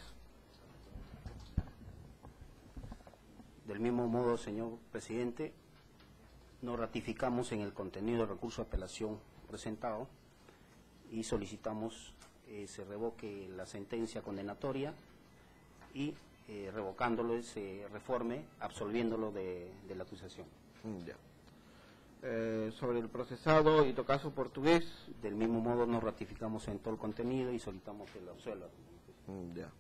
Del mismo modo, señor presidente, nos ratificamos en el contenido del recurso de apelación presentado y solicitamos se revoque la sentencia condenatoria y revocándolo se reforme, absolviéndolo de la acusación. Ya. Sobre el procesado Itocaso Portugués. Del mismo modo nos ratificamos en todo el contenido y solicitamos que lo absuelva. Ya.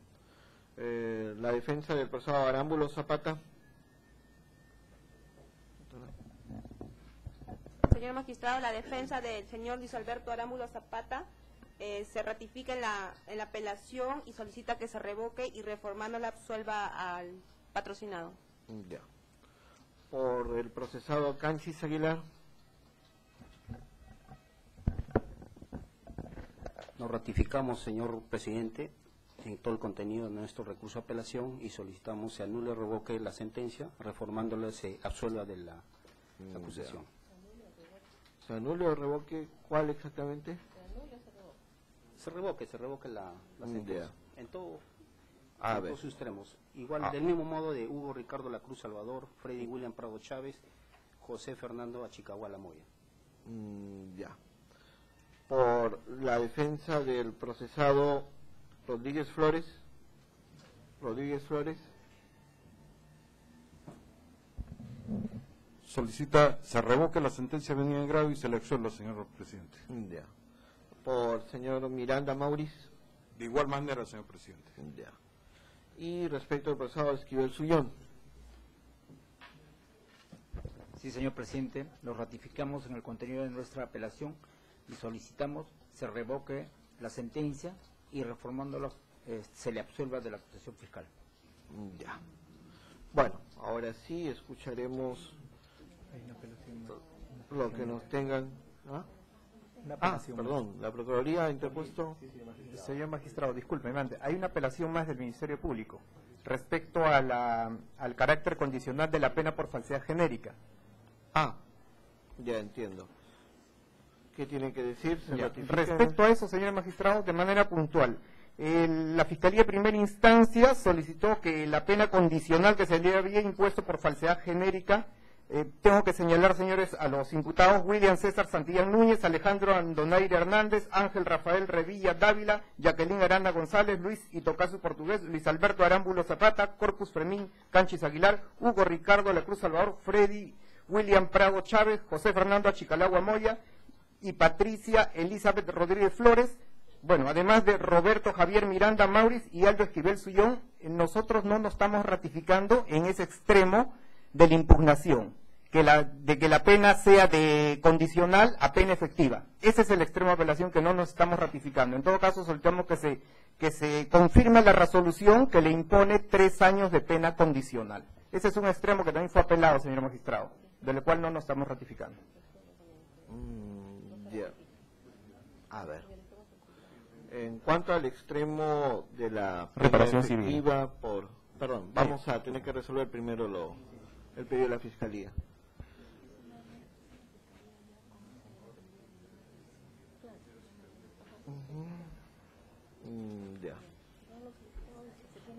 La defensa del procesado Arámbulo Zapata. Señor magistrado, la defensa del señor Luis Alberto Arámbulo Zapata se ratifica en la apelación y solicita que se revoque y reformando la absuelva al patrocinado. Ya. Por el procesado Canchis Aguilar. Nos ratificamos, señor presidente, en todo el contenido de nuestro recurso de apelación y solicitamos se anule o revoque la sentencia, reformándole se absuelva de la acusación. ¿Se anule o revoque cuál exactamente? Se revoque la sentencia. En todo, A en ver. todos sus extremos. Igual, del mismo modo de Hugo Ricardo La Cruz Salvador, Freddy William Prado Chávez, José Fernando Achicagua Lamoya. Ya. Por la defensa del procesado Rodríguez Flores. Solicita, se revoque la sentencia venida en grado y se le absuelva, señor presidente. Ya. Por señor Miranda Mauriz. De igual manera, señor presidente. Ya. Y respecto al procesado Esquivel Sullón. Sí, señor presidente, lo ratificamos en el contenido de nuestra apelación y solicitamos se revoque la sentencia y reformándolo se le absuelva de la acusación fiscal. Ya. Bueno, ahora sí escucharemos lo que nos tengan. ¿Ah? Perdón, la Procuraduría ha interpuesto. Señor magistrado, disculpe, hay una apelación más del Ministerio Público respecto a al carácter condicional de la pena por falsedad genérica. Ya entiendo. ¿Qué tiene que decir? Respecto a eso, señor magistrado, de manera puntual, la Fiscalía de Primera Instancia solicitó que la pena condicional que se le había impuesto por falsedad genérica, tengo que señalar, señores, a los imputados William César Santillán Núñez, Alejandro Andonaire Hernández, Ángel Rafael Revilla Dávila, Jacqueline Aranda González, Luis Itocazu Portugués, Luis Alberto Arámbulo Zapata, Corpus Fermín Canchis Aguilar, Hugo Ricardo La Cruz Salvador, Freddy William Prado Chávez, José Fernando Achicalagua Moya y Patricia Elizabeth Rodríguez Flores. Bueno, además de Roberto Javier Miranda Mauriz y Aldo Esquivel Sullón, nosotros no nos estamos ratificando en ese extremo de la impugnación, de que la pena sea de condicional a pena efectiva. Ese es el extremo de apelación que no nos estamos ratificando. En todo caso, solicitamos que se confirme la resolución que le impone 3 años de pena condicional. Ese es un extremo que también fue apelado, señor magistrado, del cual no nos estamos ratificando. A ver. En cuanto al extremo de la reparación efectiva civil. Vamos a tener que resolver primero el pedido de la Fiscalía. Ya.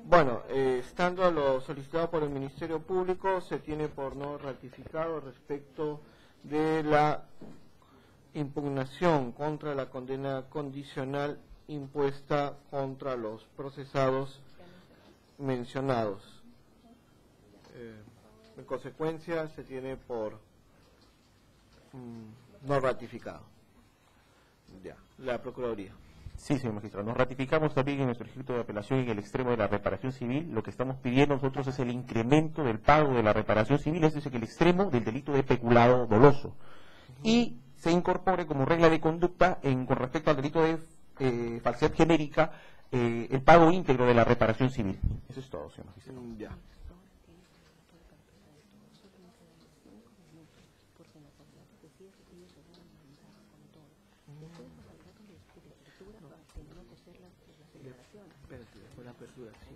Bueno, estando lo solicitado por el Ministerio Público, se tiene por no ratificado respecto de la impugnación contra la condena condicional impuesta contra los procesados mencionados. En consecuencia, se tiene por no ratificado. Ya, la Procuraduría. Sí, señor magistrado. Nos ratificamos también en nuestro escrito de apelación en el extremo de la reparación civil. Lo que estamos pidiendo nosotros es el incremento del pago de la reparación civil, es decir, el extremo del delito de peculado doloso. Y se incorpore como regla de conducta con respecto al delito de falsedad genérica el pago íntegro de la reparación civil. Eso es todo, señor magistrado. Ya. Después la apertura, sí.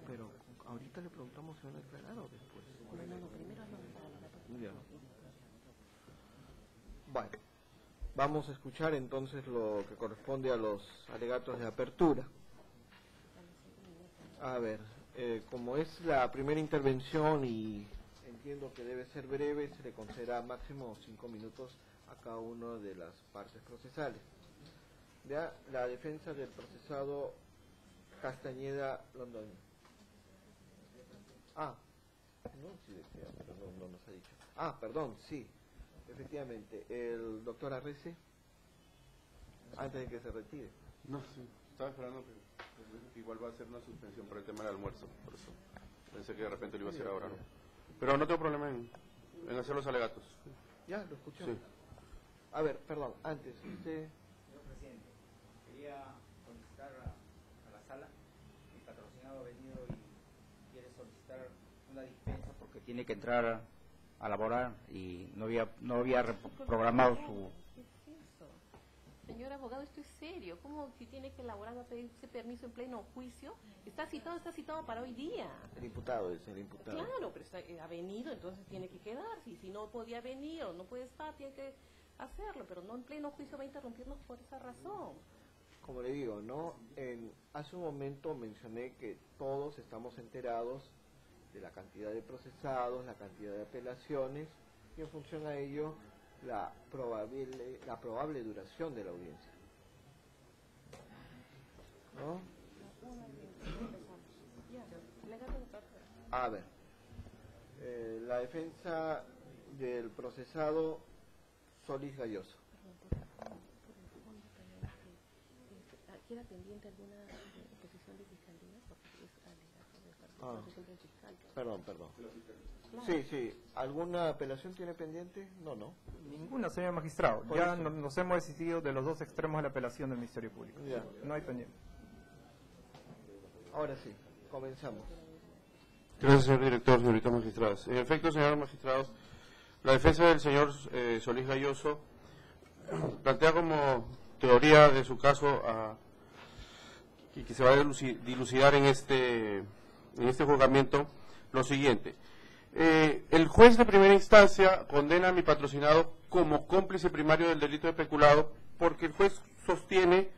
Pero ahorita le preguntamos si van a declarar o después. Ya. Bueno, vamos a escuchar entonces lo que corresponde a los alegatos de apertura. A ver, como es la primera intervención y entiendo que debe ser breve, se le concederá máximo 5 minutos a cada una de las partes procesales. Ya, la defensa del procesado Castañeda Londoño. No, sí decía, pero no nos ha dicho. Perdón, sí, efectivamente. El doctor Arrece, antes de que se retire. No, sí, estaba esperando que igual va a ser una suspensión por el tema del almuerzo, por eso pensé que de repente lo iba a hacer ahora, ¿no? Pero no tengo problema en hacer los alegatos. Ya, lo escuchamos. Sí. A ver, perdón, antes, usted... Señor presidente, quería solicitar a la sala, mi patrocinado ha venido y quiere solicitar una dispensa porque tiene que entrar a laborar y no había programado su... Señor abogado, esto es serio. ¿Cómo si tiene que elaborar, va a pedir ese permiso en pleno juicio? Está citado para hoy día. El imputado es el imputado. Claro, pero ha venido, entonces tiene que quedarse. Y si no podía venir o no puede estar, tiene que hacerlo. Pero no en pleno juicio va a interrumpirnos por esa razón. como le digo, ¿no? Hace un momento mencioné que todos estamos enterados de la cantidad de procesados, la cantidad de apelaciones y en función a ello la probable duración de la audiencia, ¿no? A ver, la defensa del procesado Solís Galloso. ¿Queda pendiente alguna posición de fiscalía? Perdón. Sí. ¿Alguna apelación tiene pendiente? No. Ninguna, señor magistrado. Por Ya eso. nos hemos decidido de los dos extremos de la apelación del Ministerio Público. Ya. No hay pendiente. Ahora sí, comenzamos. Gracias, señor director, señoritas magistradas. En efecto, señores magistrados, la defensa del señor Solís Galloso plantea como teoría de su caso y que se va a dilucidar en este juzgamiento lo siguiente. El juez de primera instancia condena a mi patrocinado como cómplice primario del delito de peculado porque el juez sostiene,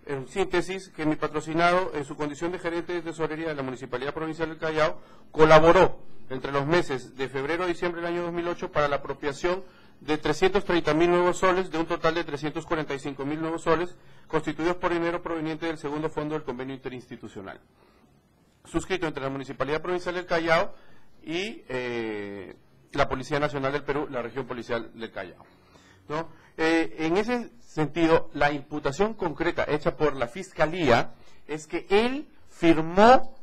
en síntesis, que mi patrocinado, en su condición de gerente de tesorería de la Municipalidad Provincial del Callao, colaboró entre los meses de febrero a diciembre del año 2008 para la apropiación de 330.000 nuevos soles, de un total de 345.000 nuevos soles, constituidos por dinero proveniente del segundo fondo del convenio interinstitucional, suscrito entre la Municipalidad Provincial del Callao y la Policía Nacional del Perú, la Región Policial del Callao, ¿no? En ese sentido, la imputación concreta hecha por la Fiscalía es que él firmó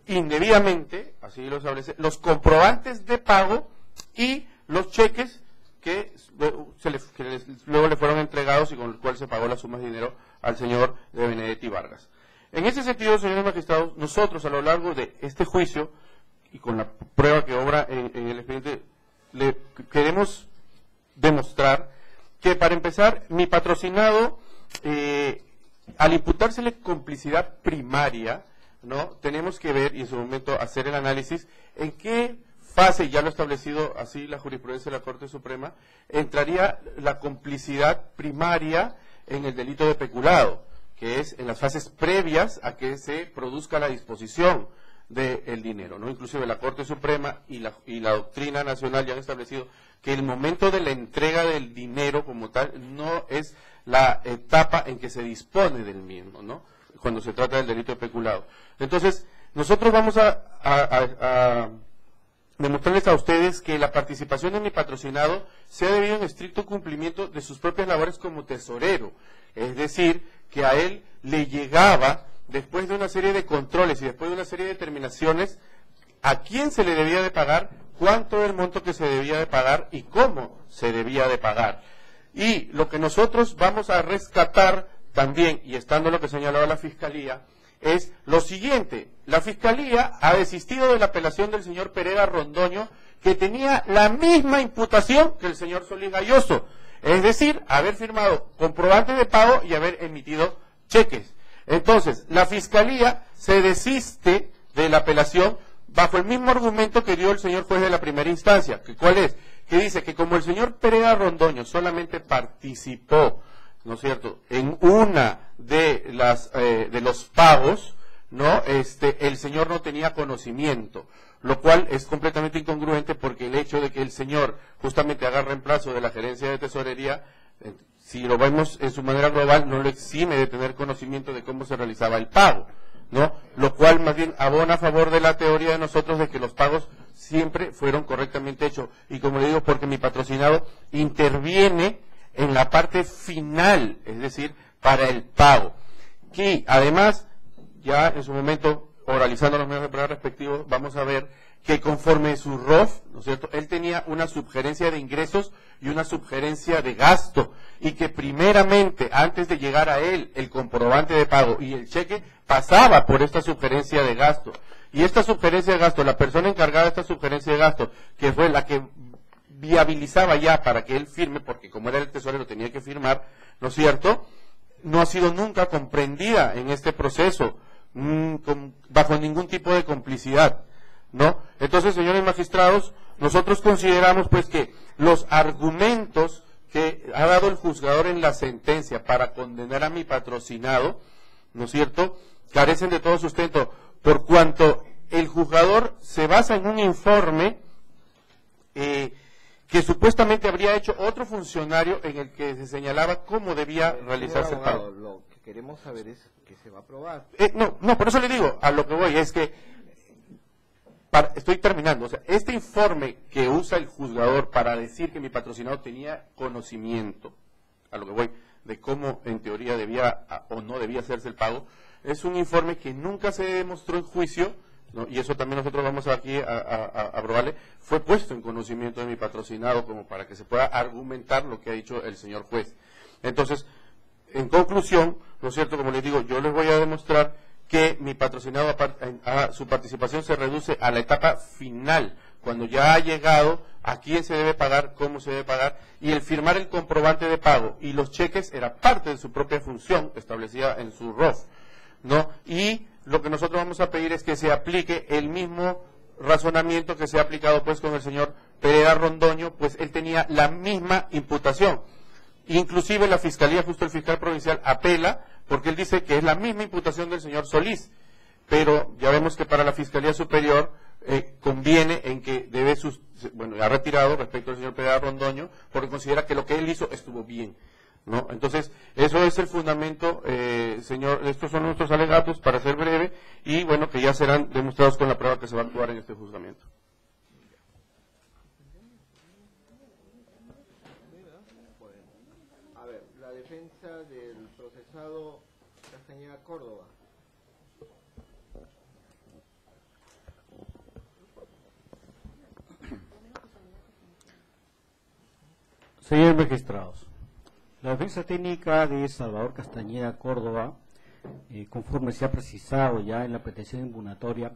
indebidamente, así lo establece, los comprobantes de pago y los cheques que luego le fueron entregados y con los cuales se pagó las sumas de dinero al señor de Benedetti Vargas. En ese sentido, señores magistrados, nosotros a lo largo de este juicio y con la prueba que obra en el expediente, le queremos demostrar que, para empezar, mi patrocinado, al imputársele complicidad primaria, ¿no?, tenemos que ver y en su momento hacer el análisis en qué fase, ya lo ha establecido así la jurisprudencia de la Corte Suprema, entraría la complicidad primaria en el delito de peculado, que es en las fases previas a que se produzca la disposición del dinero, ¿no? Inclusive la Corte Suprema y la doctrina nacional ya han establecido que el momento de la entrega del dinero como tal no es la etapa en que se dispone del mismo, ¿no?, cuando se trata del delito de peculado. Entonces, nosotros vamos a demostrarles a ustedes que la participación de mi patrocinado se ha debido en estricto cumplimiento de sus propias labores como tesorero, es decir, que a él le llegaba, después de una serie de controles y después de una serie de determinaciones, a quién se le debía de pagar, cuánto era el monto que se debía de pagar y cómo se debía de pagar. Y lo que nosotros vamos a rescatar también, y estando lo que señalaba la Fiscalía, es lo siguiente: la Fiscalía ha desistido de la apelación del señor Pereira Rondoño, que tenía la misma imputación que el señor Solís Galloso, es decir, haber firmado comprobantes de pago y haber emitido cheques. Entonces, la Fiscalía se desiste de la apelación bajo el mismo argumento que dio el señor juez de la primera instancia, que ¿cuál es? Que dice que como el señor Pereira Rondoño solamente participó, ¿no es cierto?, en una de los pagos, ¿no?, el señor no tenía conocimiento, lo cual es completamente incongruente porque el hecho de que el señor justamente haga reemplazo de la gerencia de tesorería, si lo vemos en su manera global, no lo exime de tener conocimiento de cómo se realizaba el pago, ¿no?, lo cual más bien abona a favor de la teoría de nosotros de que los pagos siempre fueron correctamente hechos. Y como le digo, porque mi patrocinado interviene en la parte final, es decir, para el pago. Y además, ya en su momento, oralizando los medios de prueba respectivos, vamos a ver que conforme su ROF, ¿no es cierto?, él tenía una subgerencia de ingresos y una subgerencia de gasto, y que primeramente, antes de llegar a él, el comprobante de pago y el cheque, pasaba por esta subgerencia de gasto. Y esta subgerencia de gasto, la persona encargada de esta subgerencia de gasto, que fue la que viabilizaba ya para que él firme, porque como era el tesorero tenía que firmar, ¿no es cierto?, no ha sido nunca comprendida en este proceso, bajo ningún tipo de complicidad, ¿no? Entonces, señores magistrados, nosotros consideramos pues que los argumentos que ha dado el juzgador en la sentencia para condenar a mi patrocinado, ¿no es cierto?, carecen de todo sustento, por cuanto el juzgador se basa en un informe que supuestamente habría hecho otro funcionario en el que se señalaba cómo debía realizarse el pago. Lo que queremos saber es que se va a aprobar. No, por eso le digo, a lo que voy es que, estoy terminando, o sea, este informe que usa el juzgador para decir que mi patrocinado tenía conocimiento, a lo que voy, de cómo en teoría debía o no debía hacerse el pago, es un informe que nunca se demostró en juicio, ¿no? Y eso también nosotros vamos aquí a aprobarle, fue puesto en conocimiento de mi patrocinado como para que se pueda argumentar lo que ha dicho el señor juez. Entonces, en conclusión, ¿no es cierto?, como les digo, yo les voy a demostrar que mi patrocinado, su participación se reduce a la etapa final, cuando ya ha llegado a quién se debe pagar, cómo se debe pagar, y el firmar el comprobante de pago y los cheques era parte de su propia función establecida en su ROF, ¿no? Y lo que nosotros vamos a pedir es que se aplique el mismo razonamiento que se ha aplicado pues con el señor Pereira Rondoño, pues él tenía la misma imputación. Inclusive la Fiscalía, justo el fiscal provincial, apela porque él dice que es la misma imputación del señor Solís, pero ya vemos que para la Fiscalía Superior conviene en que ha retirado respecto al señor Pereira Rondoño porque considera que lo que él hizo estuvo bien, ¿no? Entonces, eso es el fundamento, señor, estos son nuestros alegatos para ser breve y bueno, que ya serán demostrados con la prueba que se va a actuar en este juzgamiento. A ver, la defensa del procesado Castañeda Córdoba. Señores magistrados, la defensa técnica de Salvador Castañeda Córdoba, conforme se ha precisado ya en la pretensión impugnatoria,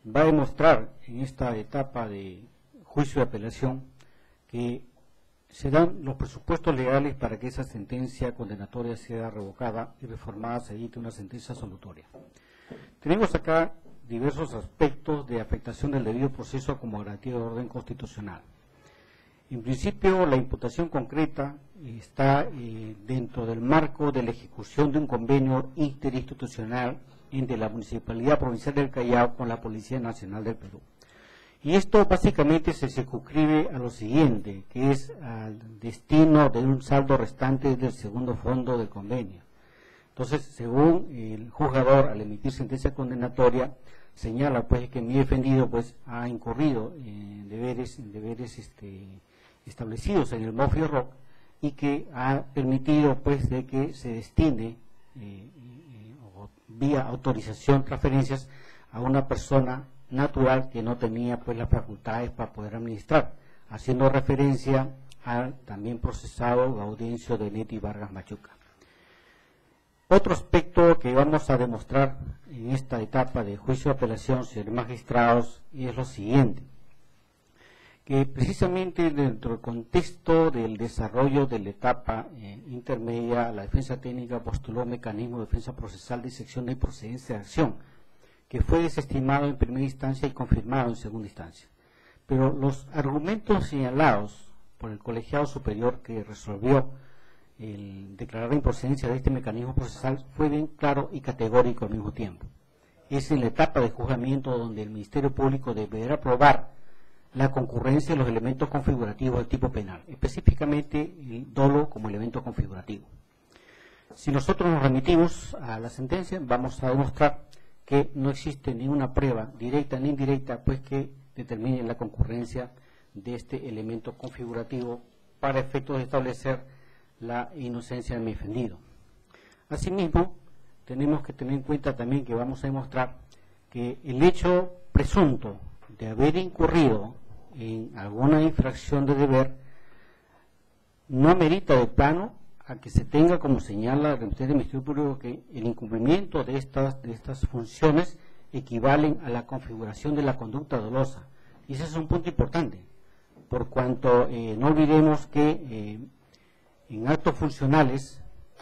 va a demostrar en esta etapa de juicio de apelación que se dan los presupuestos legales para que esa sentencia condenatoria sea revocada y reformada se edite una sentencia absolutoria. Tenemos acá diversos aspectos de afectación del debido proceso como garantía de orden constitucional. En principio, la imputación concreta está dentro del marco de la ejecución de un convenio interinstitucional entre la Municipalidad Provincial del Callao con la Policía Nacional del Perú. Y esto básicamente se circunscribe a lo siguiente, que es al destino de un saldo restante del segundo fondo del convenio. Entonces, según el juzgador, al emitir sentencia condenatoria, señala pues que mi defendido pues ha incurrido en deberes establecidos en el MOFI-ROC y que ha permitido pues de que se destine vía autorización, transferencias a una persona natural que no tenía pues las facultades para poder administrar, haciendo referencia al también procesado Gaudencio de Neti Vargas Machuca. Otro aspecto que vamos a demostrar en esta etapa de juicio de apelación, señores magistrados, es lo siguiente, que precisamente dentro del contexto del desarrollo de la etapa intermedia, la defensa técnica postuló un mecanismo de defensa procesal de sección de procedencia de acción, que fue desestimado en primera instancia y confirmado en segunda instancia. Pero los argumentos señalados por el colegiado superior que resolvió el declarar la improcedencia de este mecanismo procesal fue bien claro y categórico al mismo tiempo. Es en la etapa de juzgamiento donde el Ministerio Público deberá probar la concurrencia de los elementos configurativos del tipo penal, específicamente el dolo como elemento configurativo. Si nosotros nos remitimos a la sentencia, vamos a demostrar que no existe ninguna prueba directa ni indirecta pues que determine la concurrencia de este elemento configurativo para efectos de establecer la inocencia de mi defendido. Asimismo, tenemos que tener en cuenta también que vamos a demostrar que el hecho presunto de haber incurrido en alguna infracción de deber no amerita de plano a que se tenga como señala el Ministerio Público que el incumplimiento de estas funciones equivalen a la configuración de la conducta dolosa. Y ese es un punto importante, por cuanto no olvidemos que en actos funcionales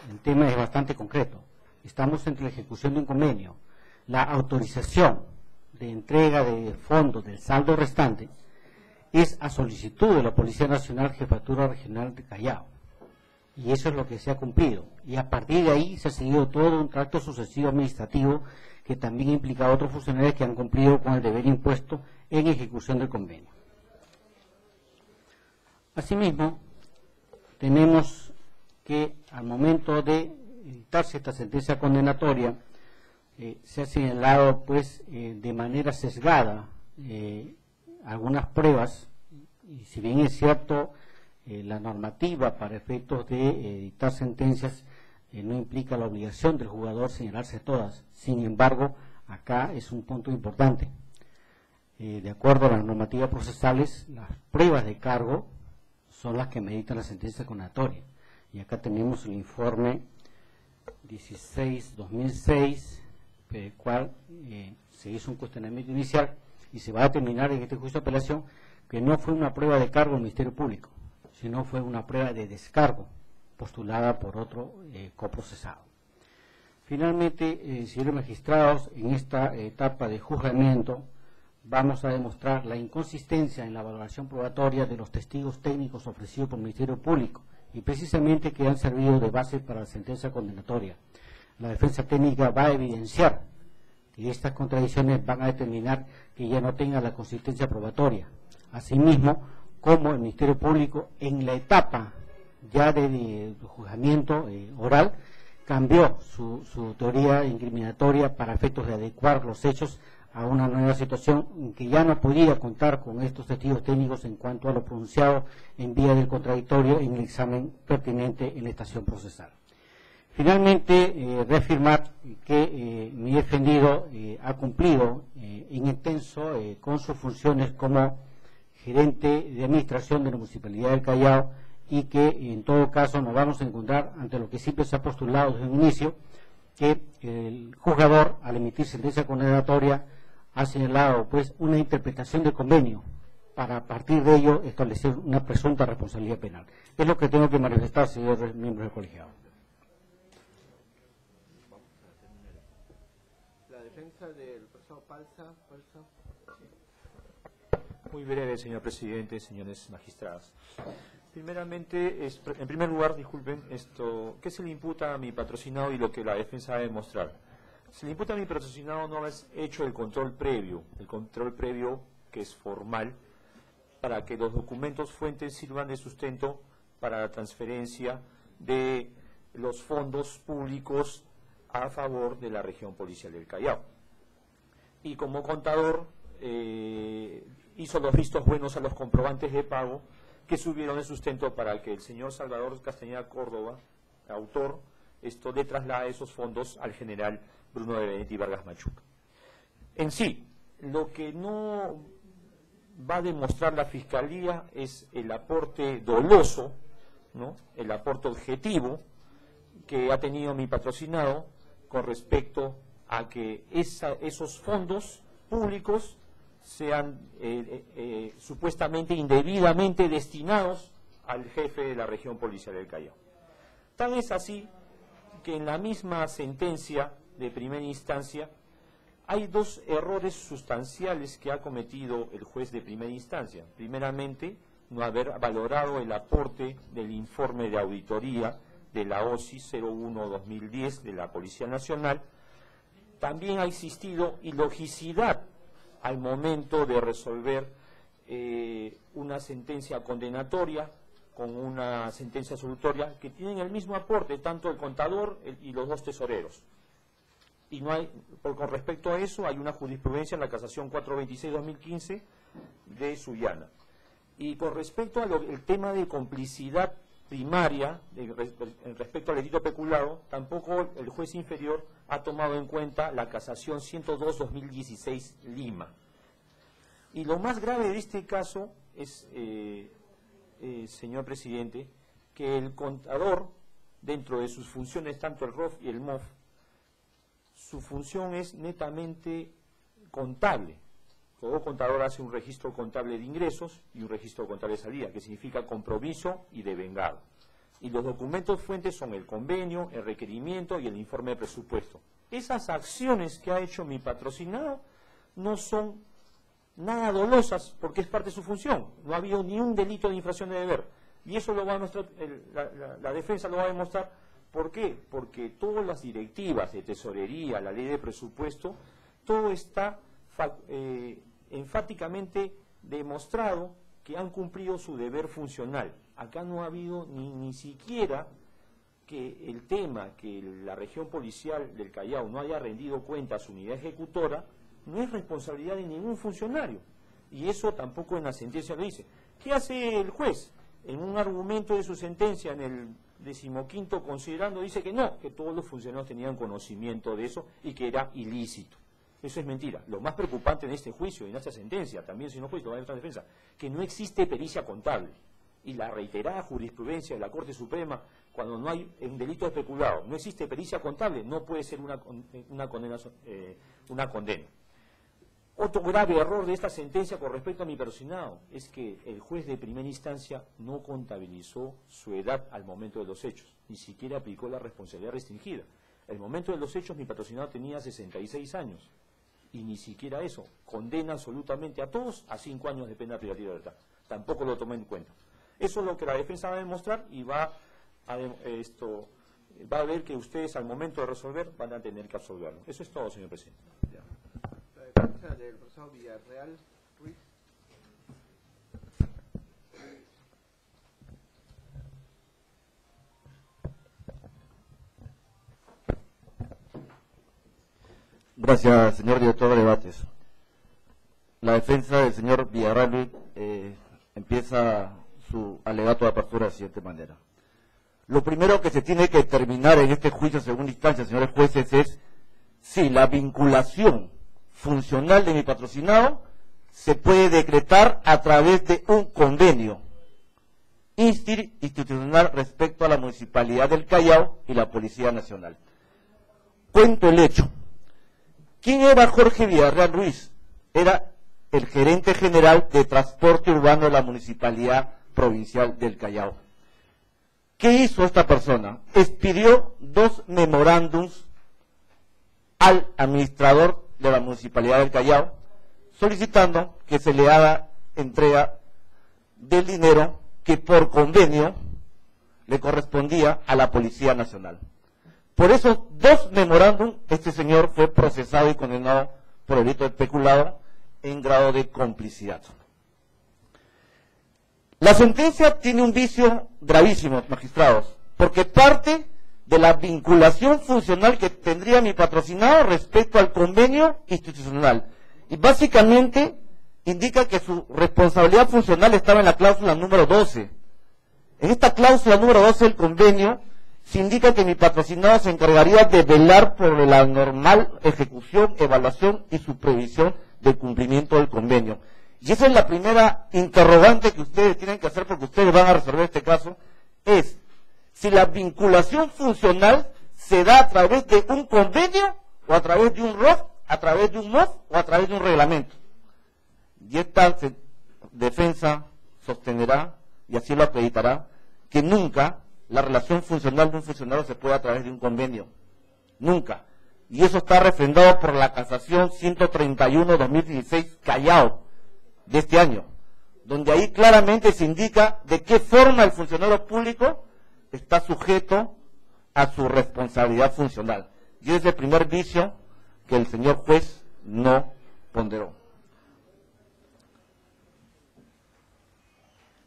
el tema es bastante concreto. Estamos entre la ejecución de un convenio, la autorización de entrega de fondos del saldo restante es a solicitud de la Policía Nacional, Jefatura Regional de Callao. Y eso es lo que se ha cumplido. Y a partir de ahí se ha seguido todo un tracto sucesivo administrativo que también implica a otros funcionarios que han cumplido con el deber impuesto en ejecución del convenio. Asimismo, tenemos que al momento de dictarse esta sentencia condenatoria, se ha señalado pues de manera sesgada algunas pruebas, y si bien es cierto, la normativa para efectos de dictar sentencias no implica la obligación del jugador señalarse todas. Sin embargo, acá es un punto importante. De acuerdo a las normativas procesales, las pruebas de cargo son las que meditan la sentencia condenatoria. Y acá tenemos el informe 16-2006, el cual se hizo un cuestionamiento inicial y se va a determinar en este juicio de apelación que no fue una prueba de cargo del Ministerio Público, sino fue una prueba de descargo postulada por otro coprocesado. Finalmente, señores magistrados, en esta etapa de juzgamiento vamos a demostrar la inconsistencia en la valoración probatoria de los testigos técnicos ofrecidos por el Ministerio Público y precisamente que han servido de base para la sentencia condenatoria. La defensa técnica va a evidenciar que estas contradicciones van a determinar que ya no tenga la consistencia probatoria. Asimismo, como el Ministerio Público en la etapa ya de juzgamiento oral cambió su teoría incriminatoria para efectos de adecuar los hechos a una nueva situación en que ya no podía contar con estos testigos técnicos en cuanto a lo pronunciado en vía del contradictorio en el examen pertinente en la estación procesal. Finalmente, reafirmar que mi defendido ha cumplido en extenso con sus funciones como gerente de administración de la Municipalidad del Callao y que en todo caso nos vamos a encontrar ante lo que siempre se ha postulado desde un inicio, que el juzgador al emitir sentencia condenatoria ha señalado pues una interpretación del convenio para a partir de ello establecer una presunta responsabilidad penal. Es lo que tengo que manifestar, señores miembros del colegiado. La defensa del profesor Palza. Muy breve, señor presidente, señores magistrados. Primeramente, en primer lugar, disculpen, ¿qué se le imputa a mi patrocinado y lo que la defensa debe demostrar? Se le imputa a mi patrocinado no haber hecho el control previo que es formal, para que los documentos fuentes sirvan de sustento para la transferencia de los fondos públicos a favor de la región policial del Callao. Y como contador, hizo los vistos buenos a los comprobantes de pago que subieron el sustento para que el señor Salvador Castañeda Córdoba, autor, le traslade esos fondos al general Bruno de Benedetti Vargas Machuca. En sí, lo que no va a demostrar la Fiscalía es el aporte doloso, ¿no?, el aporte objetivo que ha tenido mi patrocinado con respecto a que esos fondos públicos sean supuestamente indebidamente destinados al jefe de la región policial del Callao. Tan es así que en la misma sentencia de primera instancia hay dos errores sustanciales que ha cometido el juez de primera instancia. Primeramente, no haber valorado el aporte del informe de auditoría de la OSI 01-2010 de la Policía Nacional. También ha existido ilogicidad al momento de resolver una sentencia condenatoria con una sentencia absolutoria que tienen el mismo aporte, tanto el contador y los dos tesoreros. Y no hay, con respecto a eso, hay una jurisprudencia en la casación 426-2015 de Sullana. Y con respecto al tema de complicidad primaria, respecto al delito peculado, tampoco el juez inferior ha tomado en cuenta la casación 102-2016 Lima. Y lo más grave de este caso es, señor presidente, que el contador, dentro de sus funciones, tanto el ROF y el MOF, su función es netamente contable. Todo contador hace un registro contable de ingresos y un registro contable de salida, que significa compromiso y devengado. Y los documentos fuentes son el convenio, el requerimiento y el informe de presupuesto. Esas acciones que ha hecho mi patrocinado no son nada dolosas, porque es parte de su función. No ha habido ni un delito de infracción de deber. Y eso lo va a mostrar, la defensa lo va a demostrar. ¿Por qué? Porque todas las directivas de tesorería, la ley de presupuesto, todo está enfáticamente demostrado que han cumplido su deber funcional. Acá no ha habido ni siquiera que el tema que la región policial del Callao no haya rendido cuenta a su unidad ejecutora, no es responsabilidad de ningún funcionario. Y eso tampoco en la sentencia lo dice. ¿Qué hace el juez? En un argumento de su sentencia, en el 15º considerando, dice que no, que todos los funcionarios tenían conocimiento de eso y que era ilícito. Eso es mentira. Lo más preocupante en este juicio, en esta sentencia, también si no juicio, va a haber otra defensa, que no existe pericia contable. Y la reiterada jurisprudencia de la Corte Suprema, cuando no hay un delito especulado, no existe pericia contable, no puede ser una condena. Otro grave error de esta sentencia con respecto a mi personado es que el juez de primera instancia no contabilizó su edad al momento de los hechos, ni siquiera aplicó la responsabilidad restringida. Al momento de los hechos mi patrocinado tenía 66 años y ni siquiera eso. Condena absolutamente a todos a 5 años de pena privativa de libertad. Tampoco lo tomé en cuenta. Eso es lo que la defensa va a demostrar y va a ver que ustedes al momento de resolver van a tener que absolverlo. Eso es todo, señor presidente. La defensa del profesor Villarreal Ruiz. Gracias, señor director de debates. La defensa del señor Villarreal empieza su alegato de apertura de la siguiente manera. Lo primero que se tiene que determinar en este juicio de segunda instancia, señores jueces, es si la vinculación funcional de mi patrocinado se puede decretar a través de un convenio institucional respecto a la Municipalidad del Callao y la Policía Nacional. Cuento el hecho. ¿Quién era Jorge Villarreal Ruiz? Era el gerente general de transporte urbano de la Municipalidad Provincial del Callao. ¿Qué hizo esta persona? Expidió 2 memorándums al administrador de la Municipalidad del Callao, solicitando que se le haga entrega del dinero que por convenio le correspondía a la Policía Nacional. Por esos 2 memorándums, este señor fue procesado y condenado por el delito de peculado en grado de complicidad. La sentencia tiene un vicio gravísimo, magistrados, porque parte de la vinculación funcional que tendría mi patrocinado respecto al convenio institucional. Y básicamente indica que su responsabilidad funcional estaba en la cláusula número 12. En esta cláusula número 12 del convenio se indica que mi patrocinado se encargaría de velar por la normal ejecución, evaluación y supervisión del cumplimiento del convenio. Y esa es la primera interrogante que ustedes tienen que hacer, porque ustedes van a resolver este caso, es si la vinculación funcional se da a través de un convenio o a través de un ROF, a través de un MOF o a través de un reglamento. Y esta defensa sostenerá, y así lo acreditará, que nunca la relación funcional de un funcionario se puede a través de un convenio. Nunca. Y eso está refrendado por la casación 131-2016 Callao de este año, donde ahí claramente se indica de qué forma el funcionario público está sujeto a su responsabilidad funcional. Y es el primer vicio que el señor juez no ponderó.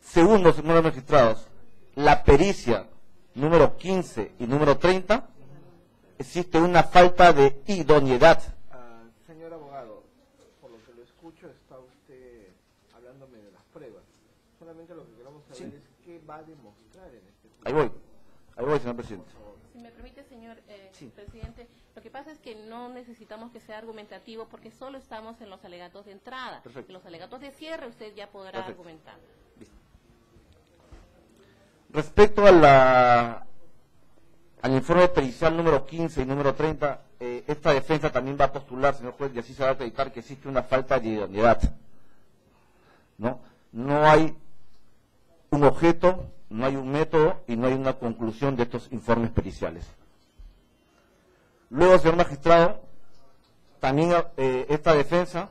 Segundo, señores magistrados, la pericia número 15 y número 30, existe una falta de idoneidad. Señor abogado, por lo que lo escucho, está usted hablándome de las pruebas. Solamente lo que queremos saber es qué va a demostrar en este juicio. Ahí voy, señor presidente. Si me permite, señor presidente, lo que pasa es que no necesitamos que sea argumentativo porque solo estamos en los alegatos de entrada. Perfecto. En los alegatos de cierre usted ya podrá argumentar. Respecto al informe pericial número 15 y número 30, esta defensa también va a postular, señor juez, y así se va a acreditar que existe una falta de idoneidad. No hay un objeto, no hay un método y no hay una conclusión de estos informes periciales. Luego, señor magistrado, también esta defensa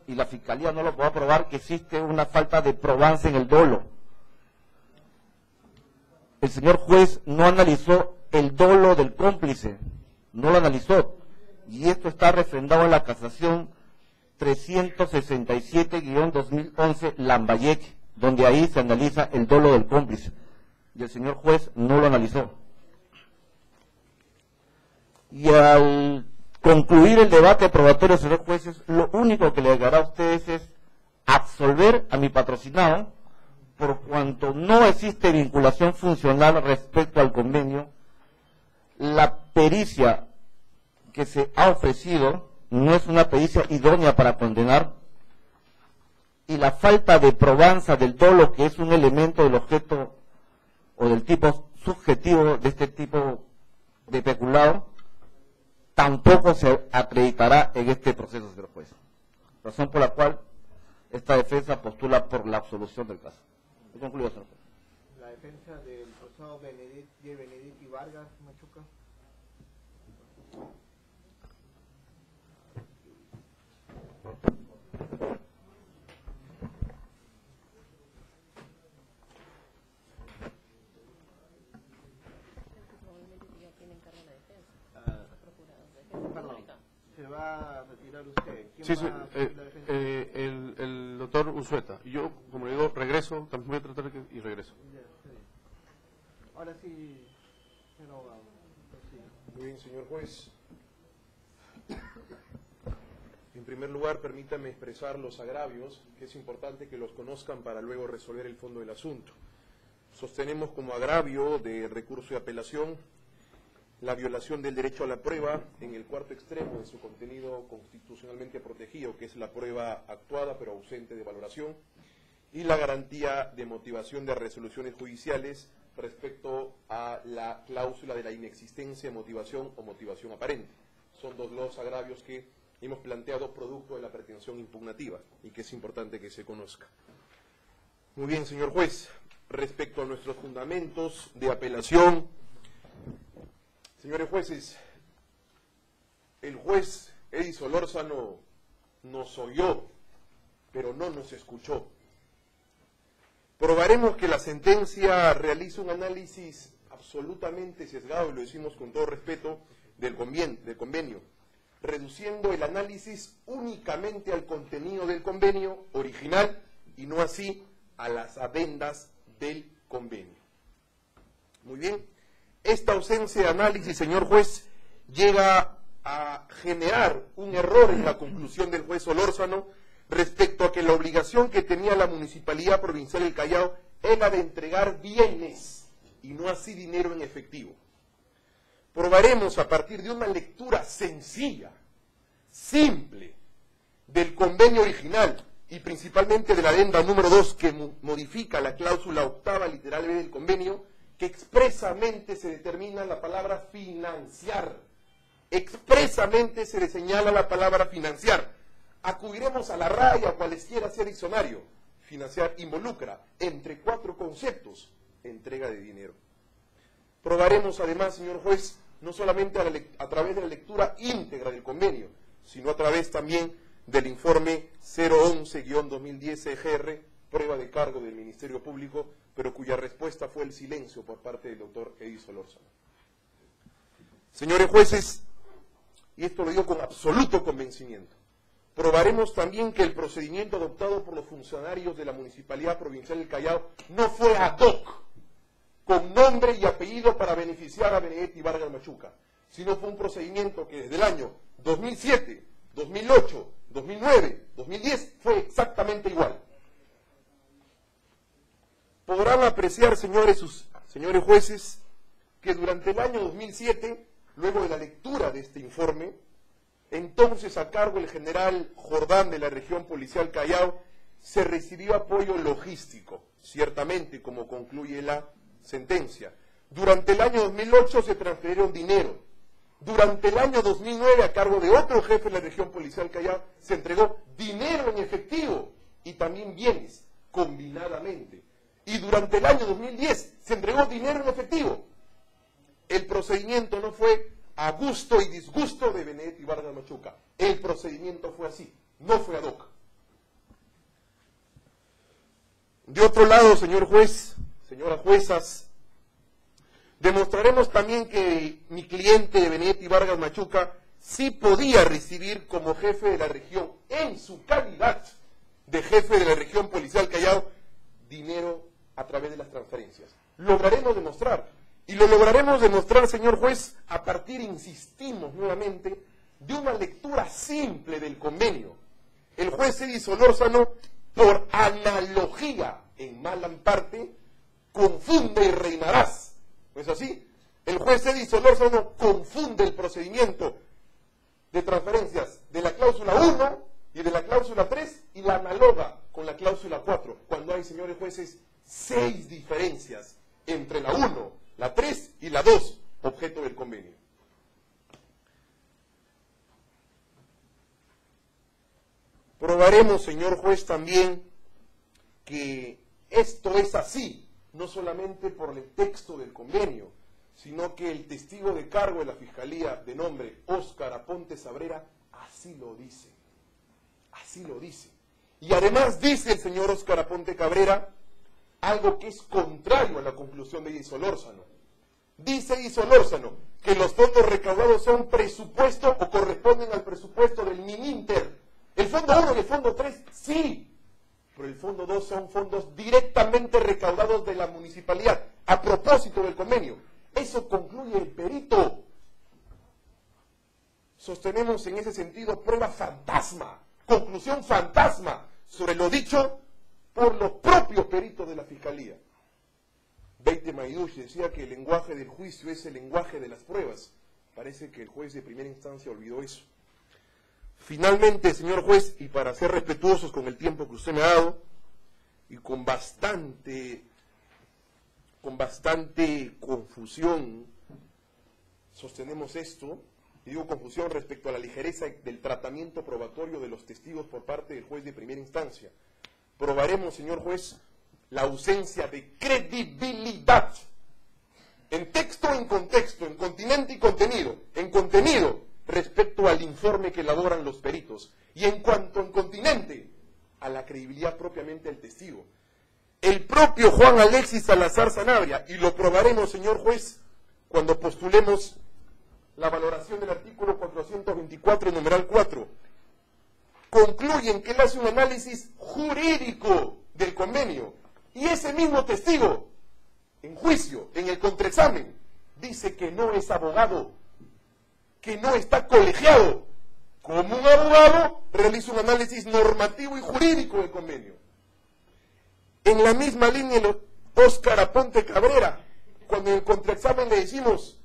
y la Fiscalía no lo puede probar, que existe una falta de probancia en el dolo. El señor juez no analizó el dolo del cómplice, no lo analizó, y esto está refrendado en la casación 367-2011 Lambayek, donde ahí se analiza el dolo del cómplice, y el señor juez no lo analizó. Y al concluir el debate probatorio, señor jueces, lo único que le dará a ustedes es absolver a mi patrocinado, por cuanto no existe vinculación funcional respecto al convenio. La pericia que se ha ofrecido no es una pericia idónea para condenar, y la falta de probanza del dolo, que es un elemento del objeto o del tipo subjetivo de este tipo de peculado, tampoco se acreditará en este proceso, señor juez. Razón por la cual esta defensa postula por la absolución del caso. He concluido, señor juez. La defensa del procesado Benedetti Vargas Machuca. ¿Se va a retirar usted? Sí, sí, el doctor Unzueta. Yo, como le digo, regreso, también voy a tratar y regreso. Ahora sí, señor abogado. Muy bien, señor juez. En primer lugar, permítame expresar los agravios, que es importante que los conozcan para luego resolver el fondo del asunto. Sostenemos como agravio de recurso de apelación la violación del derecho a la prueba en el cuarto extremo de su contenido constitucionalmente protegido, que es la prueba actuada pero ausente de valoración, y la garantía de motivación de resoluciones judiciales respecto a la cláusula de la inexistencia de motivación o motivación aparente. Son los agravios que hemos planteado producto de la pretensión impugnativa y que es importante que se conozca. Muy bien, señor juez, respecto a nuestros fundamentos de apelación, señores jueces, el juez Eddy Solórzano nos oyó, pero no nos escuchó. Probaremos que la sentencia realiza un análisis absolutamente sesgado, y lo decimos con todo respeto, del convenio, reduciendo el análisis únicamente al contenido del convenio original y no así a las adendas del convenio. Muy bien. Esta ausencia de análisis, señor juez, llega a generar un error en la conclusión del juez Solórzano respecto a que la obligación que tenía la Municipalidad Provincial del Callao era de entregar bienes y no así dinero en efectivo. Probaremos a partir de una lectura sencilla, simple, del convenio original y principalmente de la adenda número 2 que modifica la cláusula octava literal B del convenio, que expresamente se determina la palabra financiar. Expresamente se le señala la palabra financiar. Acudiremos a la RAE, a cualesquiera sea diccionario. Financiar involucra, entre 4 conceptos, entrega de dinero. Probaremos además, señor juez, no solamente a través de la lectura íntegra del convenio, sino a través también del informe 011-2010 EGR, prueba de cargo del Ministerio Público, pero cuya respuesta fue el silencio por parte del doctor Eddy Solórzano. Señores jueces, y esto lo digo con absoluto convencimiento, probaremos también que el procedimiento adoptado por los funcionarios de la Municipalidad Provincial del Callao no fue ad hoc, con nombre y apellido para beneficiar a Benedetti Vargas Machuca, sino fue un procedimiento que desde el año 2007, 2008, 2009, 2010 fue exactamente igual. Podrán apreciar, señores jueces, que durante el año 2007, luego de la lectura de este informe, entonces a cargo el general Jordán de la región policial Callao, se recibió apoyo logístico, ciertamente, como concluye la sentencia. Durante el año 2008 se transfirieron dinero. Durante el año 2009, a cargo de otro jefe de la región policial Callao, se entregó dinero en efectivo y también bienes, combinadamente. Y durante el año 2010 se entregó dinero en efectivo. El procedimiento no fue a gusto y disgusto de Benedetti Vargas Machuca. El procedimiento fue así, no fue ad hoc. De otro lado, señor juez, señoras juezas, demostraremos también que mi cliente Benedetti Vargas Machuca sí podía recibir como jefe de la región, en su calidad de jefe de la región policial Callao, dinero a través de las transferencias. Lograremos demostrar, y lo lograremos demostrar, señor juez, a partir, insistimos nuevamente, de una lectura simple del convenio. El juez Eddie Solórzano, por analogía, en mala parte, confunde y reinarás. ¿No es así? El juez Eddie Solórzano confunde el procedimiento de transferencias de la cláusula 1 y de la cláusula 3 y la analoga con la cláusula 4, cuando hay, señores jueces, 6 diferencias entre la 1, la 3 y la 2, objeto del convenio. Probaremos, señor juez, también que esto es así, no solamente por el texto del convenio, sino que el testigo de cargo de la Fiscalía, de nombre Óscar Aponte Cabrera, así lo dice. Así lo dice. Y además dice el señor Óscar Aponte Cabrera algo que es contrario a la conclusión de Eddie Solórzano. Dice Eddie Solórzano que los fondos recaudados son presupuesto o corresponden al presupuesto del MinInter. El fondo 1 y el fondo 3, sí, pero el fondo 2 son fondos directamente recaudados de la municipalidad, a propósito del convenio. Eso concluye el perito. Sostenemos en ese sentido prueba fantasma, conclusión fantasma, sobre lo dicho por los propios peritos de la Fiscalía. Beite Maiduch decía que el lenguaje del juicio es el lenguaje de las pruebas. Parece que el juez de primera instancia olvidó eso. Finalmente, señor juez, y para ser respetuosos con el tiempo que usted me ha dado, y con bastante confusión, sostenemos esto, y digo confusión respecto a la ligereza del tratamiento probatorio de los testigos por parte del juez de primera instancia. Probaremos, señor juez, la ausencia de credibilidad, en texto, en contexto, en continente y contenido, en contenido, respecto al informe que elaboran los peritos, y en cuanto en continente, a la credibilidad propiamente del testigo. El propio Juan Alexis Salazar Sanabria, y lo probaremos, señor juez, cuando postulemos la valoración del artículo 424, numeral 4, concluyen que él hace un análisis jurídico del convenio, y ese mismo testigo, en juicio, en el contraexamen, dice que no es abogado, que no está colegiado. Como un abogado, realiza un análisis normativo y jurídico del convenio. En la misma línea, Óscar Aponte Cabrera, cuando en el contraexamen le decimos,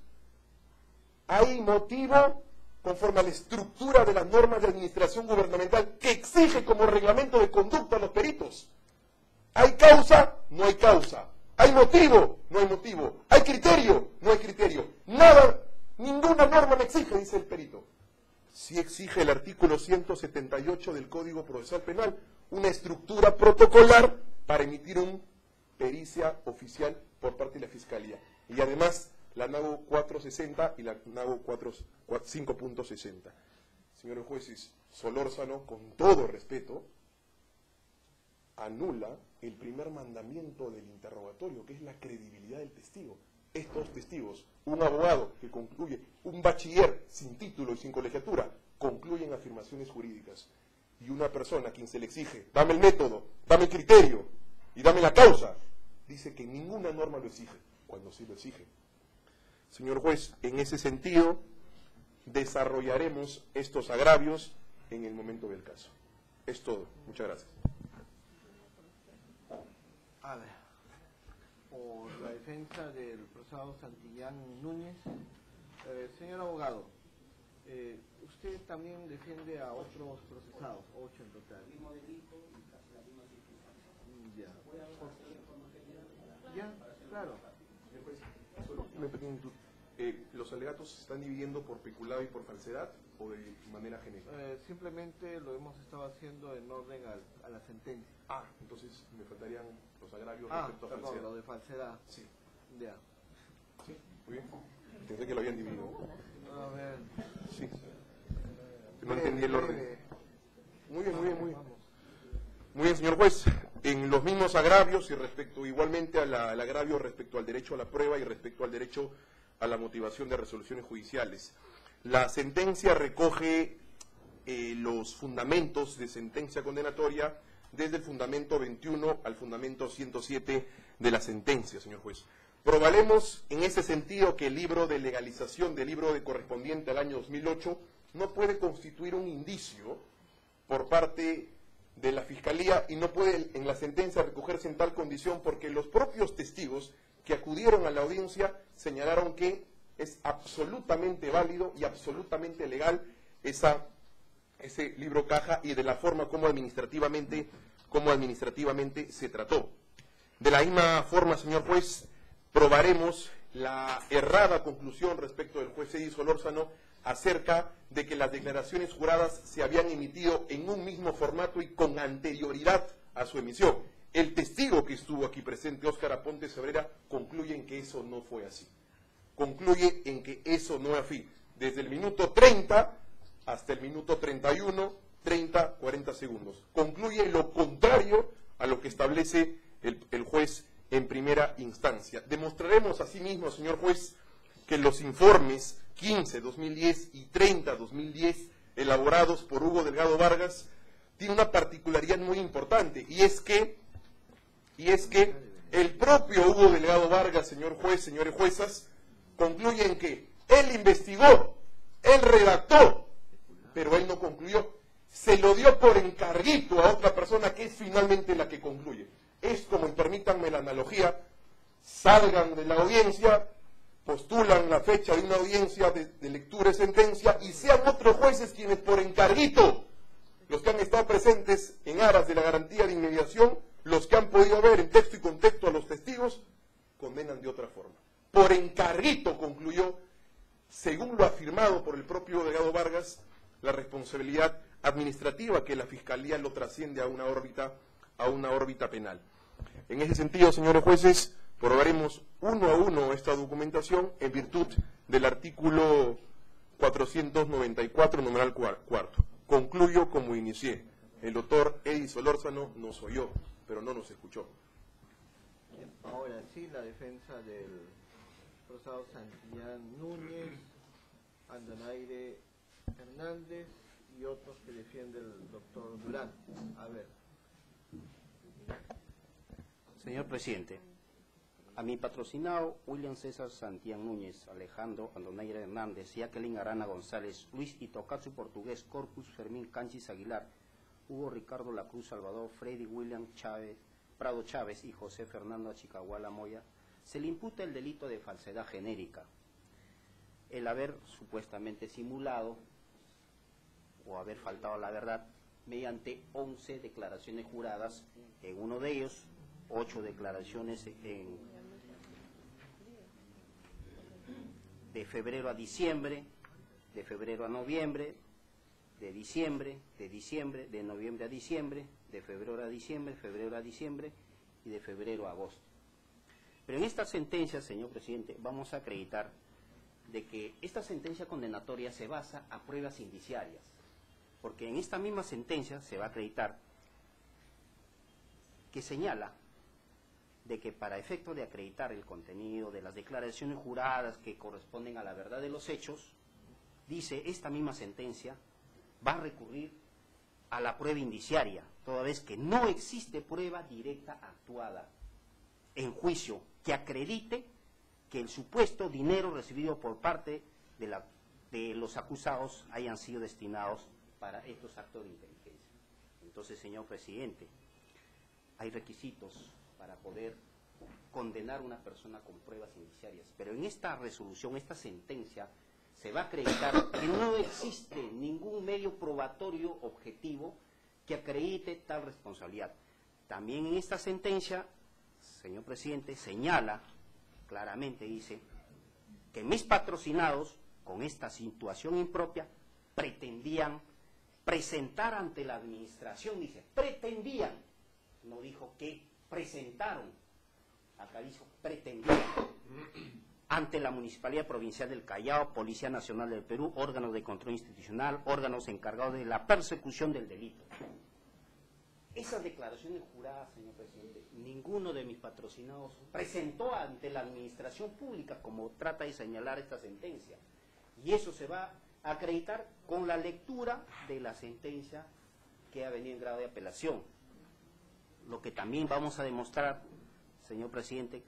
hay motivo, conforme a la estructura de las normas de administración gubernamental, que exige como reglamento de conducta a los peritos. ¿Hay causa? No hay causa. ¿Hay motivo? No hay motivo. ¿Hay criterio? No hay criterio. Nada. Ninguna norma me exige, dice el perito. Sí exige el artículo 178 del Código Procesal Penal una estructura protocolar para emitir una pericia oficial por parte de la Fiscalía. Y además la NAGO 460 y la NAGO 5.60. Señores jueces, Solórzano, con todo respeto, anula el primer mandamiento del interrogatorio, que es la credibilidad del testigo. Estos testigos, un abogado que concluye, un bachiller sin título y sin colegiatura, concluyen afirmaciones jurídicas. Y una persona a quien se le exige, dame el método, dame el criterio y dame la causa, dice que ninguna norma lo exige, cuando sí lo exige. Señor juez, en ese sentido, desarrollaremos estos agravios en el momento del caso. Es todo. Muchas gracias. A ver. Por la defensa del procesado Santillán Núñez. Señor abogado, usted también defiende a otros procesados, 8 en total. Mismo delito y casi la misma circunstancia. Ya, claro. ¿Los alegatos se están dividiendo por peculado y por falsedad o de manera genérica? Simplemente lo hemos estado haciendo en orden a la sentencia. Ah, entonces me faltarían los agravios respecto a falsedad. Lo de falsedad. Sí. Ya. Sí, muy bien. Pensé que lo habían dividido. A ver. Sí. No entendí el orden. Muy bien, muy bien, muy bien. Muy bien, señor juez. en los mismos agravios y respecto igualmente al agravio respecto al derecho a la prueba y respecto al derecho a la motivación de resoluciones judiciales. La sentencia recoge los fundamentos de sentencia condenatoria desde el fundamento 21 al fundamento 107 de la sentencia, señor juez. Probaremos en ese sentido que el libro de legalización del libro de correspondiente al año 2008 no puede constituir un indicio por parte de la Fiscalía y no puede en la sentencia recogerse en tal condición porque los propios testigos que acudieron a la audiencia señalaron que es absolutamente válido y absolutamente legal ese libro caja y de la forma como administrativamente se trató. De la misma forma, señor juez, probaremos la errada conclusión respecto del juez Eddy Solórzano acerca de que las declaraciones juradas se habían emitido en un mismo formato y con anterioridad a su emisión. El testigo que estuvo aquí presente, Óscar Aponte Cabrera, concluye en que eso no fue así. Concluye en que eso no es así. Desde el minuto 30 hasta el minuto 31, 30, 40 segundos. Concluye lo contrario a lo que establece el juez en primera instancia. Demostraremos asimismo, señor juez, que los informes 15, 2010 y 30, 2010, elaborados por Hugo Delgado Vargas, tienen una particularidad muy importante, y es que el propio Hugo Delgado Vargas, señor juez, señores juezas, concluye en que él investigó, él redactó, pero él no concluyó. Se lo dio por encarguito a otra persona que es finalmente la que concluye. Es como, y permítanme la analogía, salgan de la audiencia, postulan la fecha de una audiencia de lectura de sentencia y sean otros jueces quienes por encarguito, los que han estado presentes en aras de la garantía de inmediación, los que han podido ver en texto y contexto a los testigos, condenan de otra forma. Por encarguito concluyó, según lo afirmado por el propio Delgado Vargas, la responsabilidad administrativa que la Fiscalía lo trasciende a una órbita penal. En ese sentido, señores jueces, probaremos uno a uno esta documentación en virtud del artículo 494, numeral cuarto. Concluyo como inicié. El doctor Eddy Solórzano nos oyó, pero no nos escuchó. Bien, ahora sí, la defensa del procesado Santillán Núñez, Andonaire Hernández y otros que defiende el doctor Durán. A ver. Señor presidente, a mi patrocinado William César Santillán Núñez, Alejandro Andonaire Hernández, Jacqueline Arana González, Luis Itocazu Portugués, Corpus Fermín Canchis Aguilar, Hugo Ricardo La Cruz Salvador, Freddy William Prado Chávez y José Fernando Achicahuala Moya, se le imputa el delito de falsedad genérica, el haber supuestamente simulado o haber faltado a la verdad mediante 11 declaraciones juradas, en uno de ellos 8 declaraciones de febrero a diciembre, de febrero a noviembre, de diciembre, de noviembre a diciembre, de febrero a diciembre, y de febrero a agosto. Pero en esta sentencia, señor presidente, vamos a acreditar de que esta sentencia condenatoria se basa a pruebas indiciarias, porque en esta misma sentencia se va a acreditar que señala de que para efecto de acreditar el contenido de las declaraciones juradas que corresponden a la verdad de los hechos, dice esta misma sentencia, va a recurrir a la prueba indiciaria, toda vez que no existe prueba directa actuada en juicio que acredite que el supuesto dinero recibido por parte de los acusados hayan sido destinados para estos actos de inteligencia. Entonces, señor presidente, hay requisitos para poder condenar a una persona con pruebas indiciarias, pero en esta resolución, esta sentencia, se va a acreditar que no existe ningún medio probatorio objetivo que acredite tal responsabilidad. También en esta sentencia, señor presidente, señala claramente, dice, que mis patrocinados, con esta situación impropia, pretendían presentar ante la administración, dice, pretendían, no dijo que presentaron, acá dijo pretendían, ante la Municipalidad Provincial del Callao, Policía Nacional del Perú, órganos de control institucional, órganos encargados de la persecución del delito. Esas declaraciones juradas, señor presidente, ninguno de mis patrocinados presentó ante la administración pública como trata de señalar esta sentencia. Y eso se va a acreditar con la lectura de la sentencia que ha venido en grado de apelación. Lo que también vamos a demostrar, señor presidente,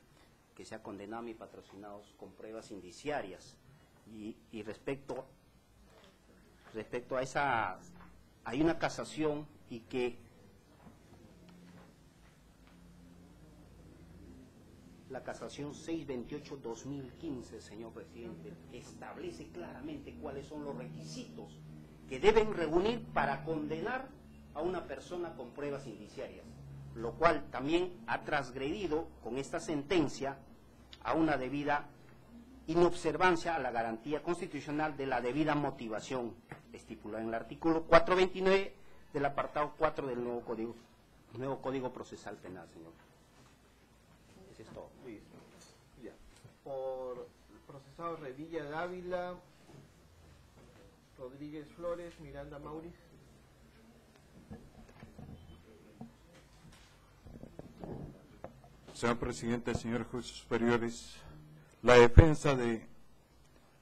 que se ha condenado a mis patrocinados con pruebas indiciarias. Y respecto a esa, hay una casación y que la casación 628-2015, señor presidente, establece claramente cuáles son los requisitos que deben reunir para condenar a una persona con pruebas indiciarias, lo cual también ha transgredido con esta sentencia a una debida inobservancia a la garantía constitucional de la debida motivación estipulada en el artículo 429 del apartado 4 del nuevo Código Procesal Penal, señor. Eso es todo. Listo. Ya. Por procesado Revilla Dávila, Rodríguez Flores, Miranda Mauriz. Señor presidente, señores jueces superiores, la defensa de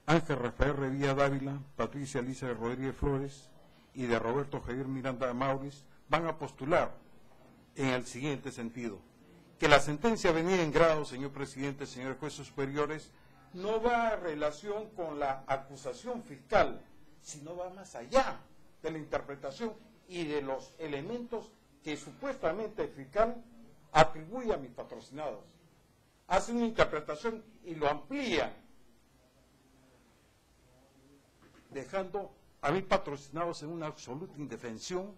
Ángel Rafael Revilla Dávila, Patricia Alicia Rodríguez Flores y de Roberto Javier Miranda Mauriz van a postular en el siguiente sentido: que la sentencia venida en grado, señor presidente, señores jueces superiores, no va en relación con la acusación fiscal, sino va más allá de la interpretación y de los elementos que supuestamente el fiscal atribuye a mis patrocinados. Hace una interpretación y lo amplía, dejando a mis patrocinados en una absoluta indefensión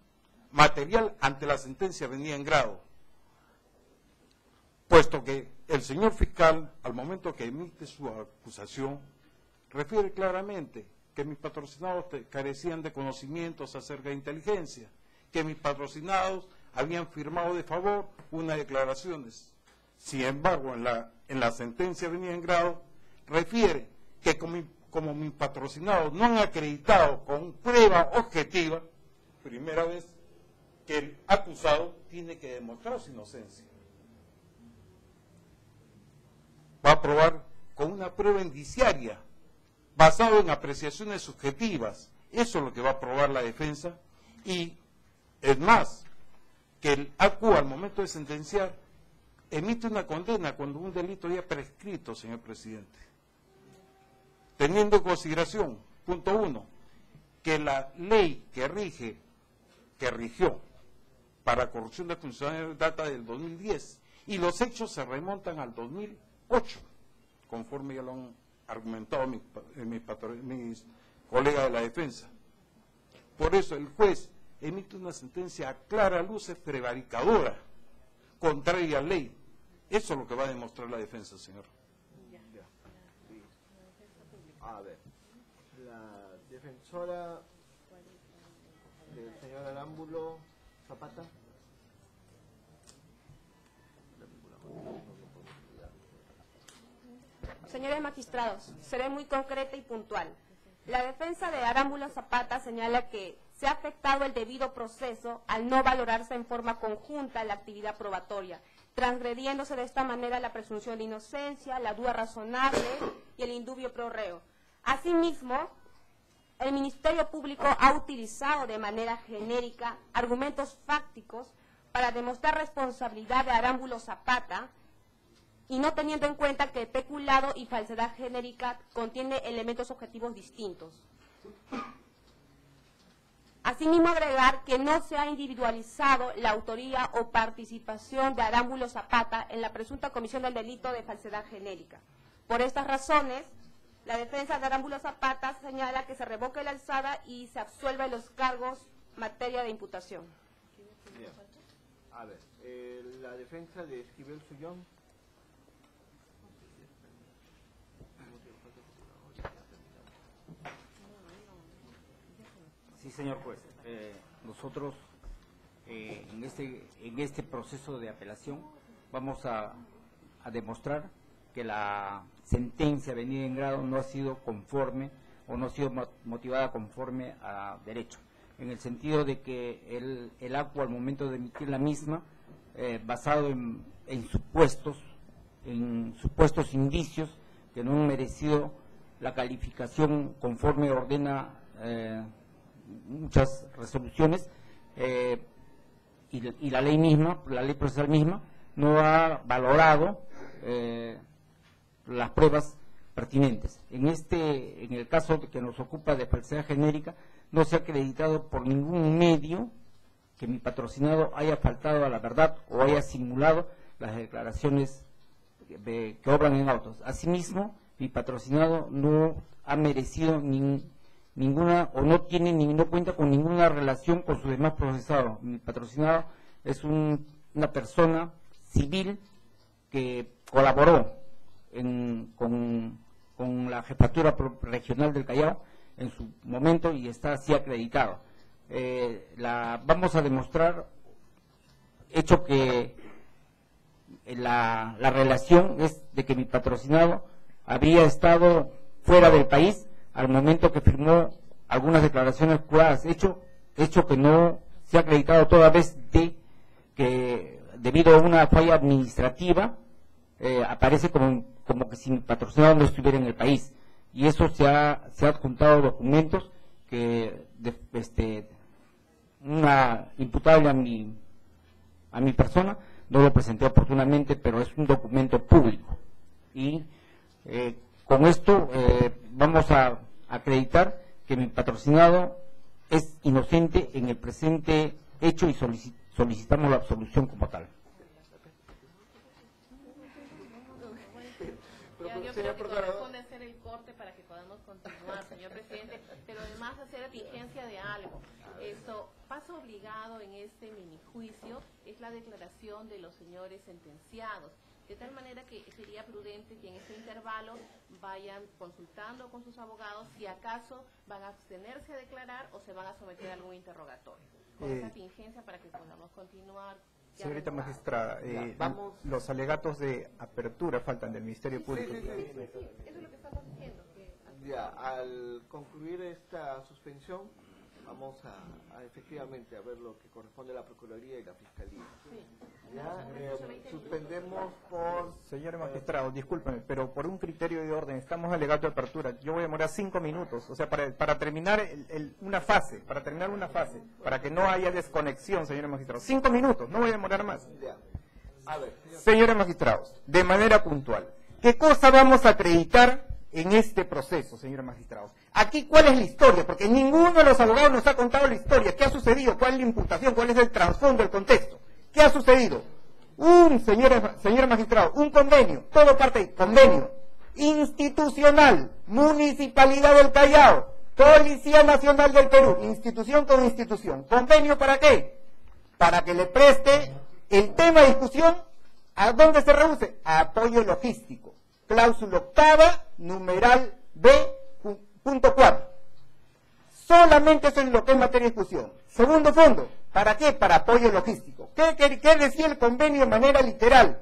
material ante la sentencia venida en grado, puesto que el señor fiscal, al momento que emite su acusación, refiere claramente que mis patrocinados carecían de conocimientos acerca de inteligencia, que mis patrocinados habían firmado de favor unas declaraciones. Sin embargo, en la sentencia venida en grado, refiere que como mis patrocinados no han acreditado con prueba objetiva, primera vez que el acusado tiene que demostrar su inocencia. Va a probar con una prueba indiciaria, basado en apreciaciones subjetivas. Eso es lo que va a probar la defensa. Y es más, que el ACU al momento de sentenciar emite una condena cuando un delito ya prescrito, señor presidente. Teniendo en consideración, punto 1, que la ley que rigió para corrupción de funcionarios data del 2010 y los hechos se remontan al 2008, conforme ya lo han argumentado mis colegas de la defensa. Por eso el juez emite una sentencia a clara luces prevaricadora, contraria a ley. Eso es lo que va a demostrar la defensa, señor. A ver, la defensora del señor Arámbulo Zapata. Señores magistrados, seré muy concreta y puntual. La defensa de Arámbulo Zapata señala que se ha afectado el debido proceso al no valorarse en forma conjunta la actividad probatoria, transgrediéndose de esta manera la presunción de inocencia, la duda razonable y el indubio pro reo. Asimismo, el Ministerio Público ha utilizado de manera genérica argumentos fácticos para demostrar responsabilidad de Arámbulo Zapata y no teniendo en cuenta que peculado y falsedad genérica contiene elementos objetivos distintos. Asimismo, agregar que no se ha individualizado la autoría o participación de Arámbulo Zapata en la presunta comisión del delito de falsedad genérica. Por estas razones, la defensa de Arámbulo Zapata señala que se revoque la alzada y se absuelve los cargos materia de imputación. Bien. A ver, la defensa de Esquivel Sullón. Sí, señor juez. Nosotros en este proceso de apelación vamos a demostrar que la sentencia venida en grado no ha sido conforme o no ha sido motivada conforme a derecho. en el sentido de que el ACU al momento de emitir la misma, basado en supuestos indicios que no han merecido la calificación conforme ordena muchas resoluciones, y la ley misma, la ley procesal misma, no ha valorado las pruebas pertinentes. En el caso que nos ocupa de falsedad genérica, no se ha acreditado por ningún medio que mi patrocinado haya faltado a la verdad o haya simulado las declaraciones que obran en autos. Asimismo, mi patrocinado no ha merecido ninguna, o no cuenta con ninguna relación con sus demás procesados. Mi patrocinado es una persona civil que colaboró con la Jefatura Regional del Callao en su momento y está así acreditado. Vamos a demostrar, hecho que la relación es de que mi patrocinado habría estado fuera del país al momento que firmó algunas declaraciones juradas, hecho que no se ha acreditado toda vez que debido a una falla administrativa aparece como que si mi patrocinado no estuviera en el país, y eso se ha adjuntado documentos que una imputable a mi persona no lo presenté oportunamente, pero es un documento público, y con esto vamos a acreditar que mi patrocinado es inocente en el presente hecho y solicitamos la absolución como tal. Yo creo que corresponde hacer el corte para que podamos continuar, señor presidente, pero además hacer atingencia de algo. Paso obligado en este minijuicio es la declaración de los señores sentenciados, de tal manera que sería prudente que en ese intervalo vayan consultando con sus abogados si acaso van a abstenerse a declarar o se van a someter a algún interrogatorio. Con esa atingencia para que podamos continuar. Señorita magistrada, los alegatos de apertura faltan del Ministerio Público. Sí, eso es lo que estamos diciendo. Ya, al concluir esta suspensión, vamos a efectivamente a ver lo que corresponde a la Procuraduría y la Fiscalía. Suspendemos por... Señor magistrado, discúlpeme, pero por un criterio de orden, estamos alegato de apertura. Yo voy a demorar 5 minutos, o sea, para terminar una fase, para que no haya desconexión, señor magistrado. 5 minutos, no voy a demorar más. A ver, señores magistrados, de manera puntual, ¿qué cosa vamos a acreditar en este proceso, señores magistrados? Aquí, ¿cuál es la historia? Porque ninguno de los abogados nos ha contado la historia. ¿Qué ha sucedido? ¿Cuál es la imputación? ¿Cuál es el trasfondo, el contexto? ¿Qué ha sucedido? Señor magistrado, un convenio, todo parte de convenio institucional, Municipalidad del Callao, Policía Nacional del Perú, institución con institución. ¿Convenio para qué? Para que le preste el tema de discusión, ¿a dónde se reduce? A apoyo logístico. Cláusula octava, numeral B.4. Solamente eso es lo que es materia de discusión. Segundo fondo, ¿para qué? Para apoyo logístico. ¿Qué decía el convenio de manera literal?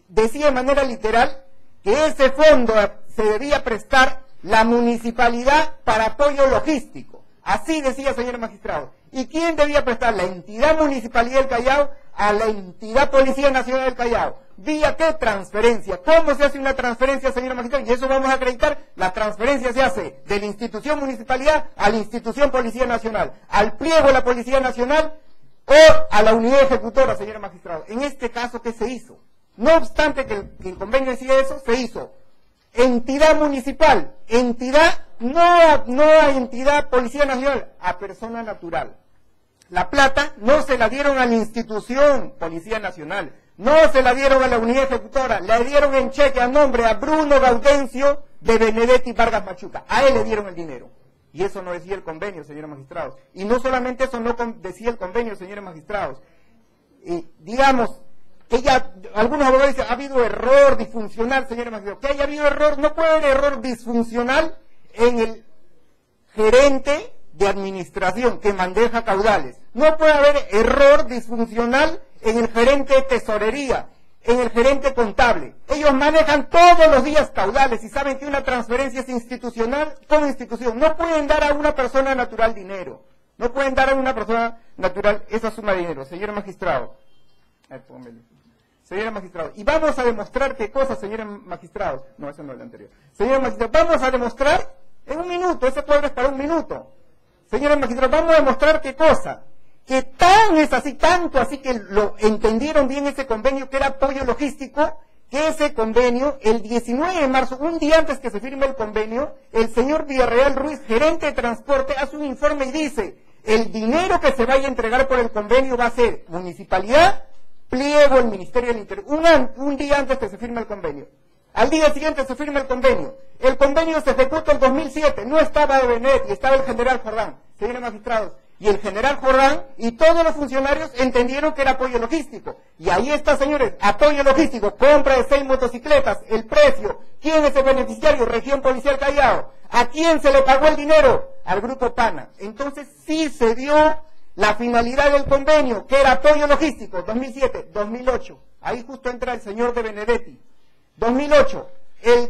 Decía de manera literal que ese fondo se debía prestar la municipalidad para apoyo logístico. Así decía, señor magistrado. ¿Y quién debía prestar? La entidad Municipalidad del Callao a la entidad Policía Nacional del Callao. ¿Vía qué? Transferencia. ¿Cómo se hace una transferencia, señor magistrado? Y eso vamos a acreditar. La transferencia se hace de la institución Municipalidad a la institución Policía Nacional, al pliego de la Policía Nacional o a la unidad ejecutora, señor magistrado. En este caso, ¿qué se hizo? No obstante que el convenio decía eso, se hizo entidad municipal, entidad, no a entidad Policía Nacional, a persona natural. La plata no se la dieron a la institución Policía Nacional, no se la dieron a la unidad ejecutora, la dieron en cheque a nombre a Bruno Gaudencio de Benedetti Vargas Machuca. A él le dieron el dinero. Y eso no decía el convenio, señores magistrados. Y no solamente eso no decía el convenio, señores magistrados. Digamos que ya algunos abogados dicen, ha habido error disfuncional, señores magistrados. Que haya habido error, no puede haber error disfuncional en el gerente de administración que maneja caudales. No puede haber error disfuncional en el gerente de tesorería, en el gerente contable. Ellos manejan todos los días caudales y saben que una transferencia es institucional como institución. No pueden dar a una persona natural dinero. No pueden dar a una persona natural esa suma de dinero. Señor magistrado. Señora magistrado. Y vamos a demostrar qué cosa, señora magistrado. No, eso no es el anterior. Señora magistrado, vamos a demostrar en un minuto. Ese cuadro es para un minuto. Señora magistrado, vamos a demostrar qué cosa. Que tan es así, tanto así que lo entendieron bien ese convenio que era apoyo logístico, que ese convenio, el 19 de marzo, un día antes que se firme el convenio, el señor Villarreal Ruiz, gerente de transporte, hace un informe y dice, el dinero que se vaya a entregar por el convenio va a ser municipalidad, pliego el Ministerio del Interior, un día antes que se firme el convenio. Al día siguiente se firma el convenio. El convenio se ejecuta en 2007, no estaba de Benedetti, estaba el general Jordán, señores magistrados. Y el general Jordán y todos los funcionarios entendieron que era apoyo logístico. Y ahí está, señores, apoyo logístico, compra de 6 motocicletas, el precio, ¿quién es el beneficiario? Región Policial Callao. ¿A quién se le pagó el dinero? Al Grupo PANA. Entonces sí se dio la finalidad del convenio, que era apoyo logístico, 2007, 2008. Ahí justo entra el señor de Benedetti. 2008,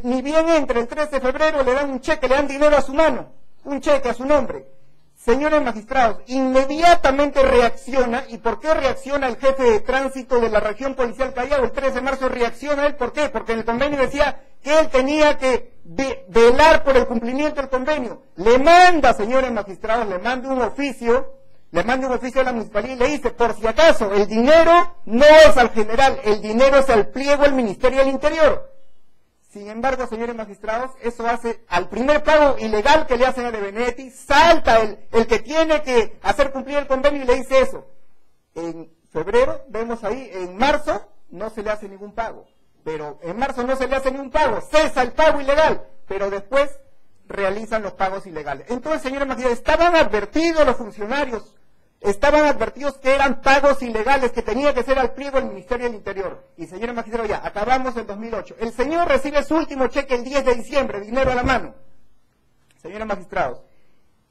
ni bien entra el 13 de febrero, le dan un cheque, le dan dinero a su mano, un cheque a su nombre. Señores magistrados, inmediatamente reacciona. ¿Y por qué reacciona el jefe de tránsito de la región policial Callao? El 13 de marzo reacciona él. ¿Por qué? Porque en el convenio decía que él tenía que velar por el cumplimiento del convenio. Le manda, señores magistrados, le manda un oficio a la municipalidad y le dice, por si acaso, el dinero no es al general, el dinero es al pliego del Ministerio del Interior. Sin embargo, señores magistrados, eso hace al primer pago ilegal que le hacen a De Benedetti, salta el que tiene que hacer cumplir el convenio y le dice eso. En febrero, vemos ahí, en marzo no se le hace ningún pago. Pero en marzo no se le hace ningún pago, cesa el pago ilegal, pero después realizan los pagos ilegales. Entonces, señores magistrados, estaban advertidos los funcionarios, estaban advertidos que eran pagos ilegales, que tenía que ser al pliego del Ministerio del Interior. Y señores magistrados, ya, acabamos en 2008. El señor recibe su último cheque el 10 de diciembre, dinero a la mano. Señores magistrados,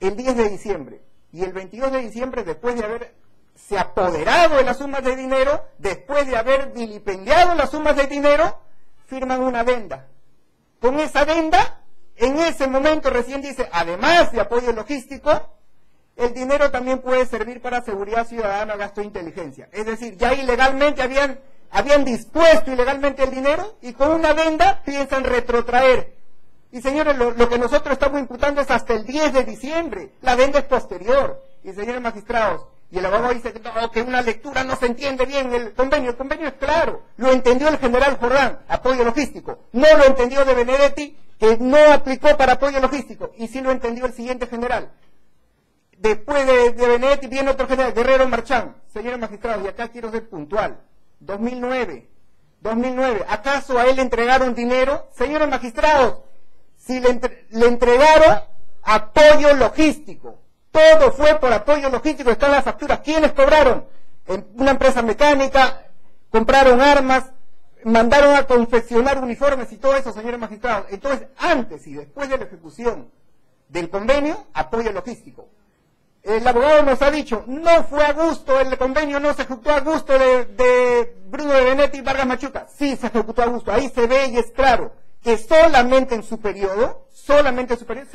el 10 de diciembre y el 22 de diciembre, después de haberse apoderado de las sumas de dinero, después de haber vilipendiado las sumas de dinero, firman una adenda. Con esa adenda, en ese momento recién dice, además de apoyo logístico, el dinero también puede servir para seguridad ciudadana, gasto de inteligencia. Es decir, ya ilegalmente habían dispuesto ilegalmente el dinero y con una adenda piensan retrotraer. Y señores, lo que nosotros estamos imputando es hasta el 10 de diciembre. La adenda es posterior. Y señores magistrados, y el abogado dice que no, que una lectura no se entiende bien el convenio. El convenio es claro. Lo entendió el general Jordán, apoyo logístico. No lo entendió De Benedetti, que no aplicó para apoyo logístico. Y sí lo entendió el siguiente general. Después de Benedetti viene otro general, Guerrero Marchán. Señores magistrados, y acá quiero ser puntual. 2009. ¿Acaso a él le entregaron dinero? Señores magistrados, si le entregaron apoyo logístico. Todo fue por apoyo logístico, están las facturas. ¿Quiénes cobraron? Una empresa mecánica, compraron armas, mandaron a confeccionar uniformes y todo eso, señores magistrados. Entonces, antes y después de la ejecución del convenio, apoyo logístico. El abogado nos ha dicho, no fue a gusto, el convenio no se ejecutó a gusto de Bruno de Benedetti y Vargas Machuca. Sí, se ejecutó a gusto, ahí se ve y es claro que solamente en su periodo se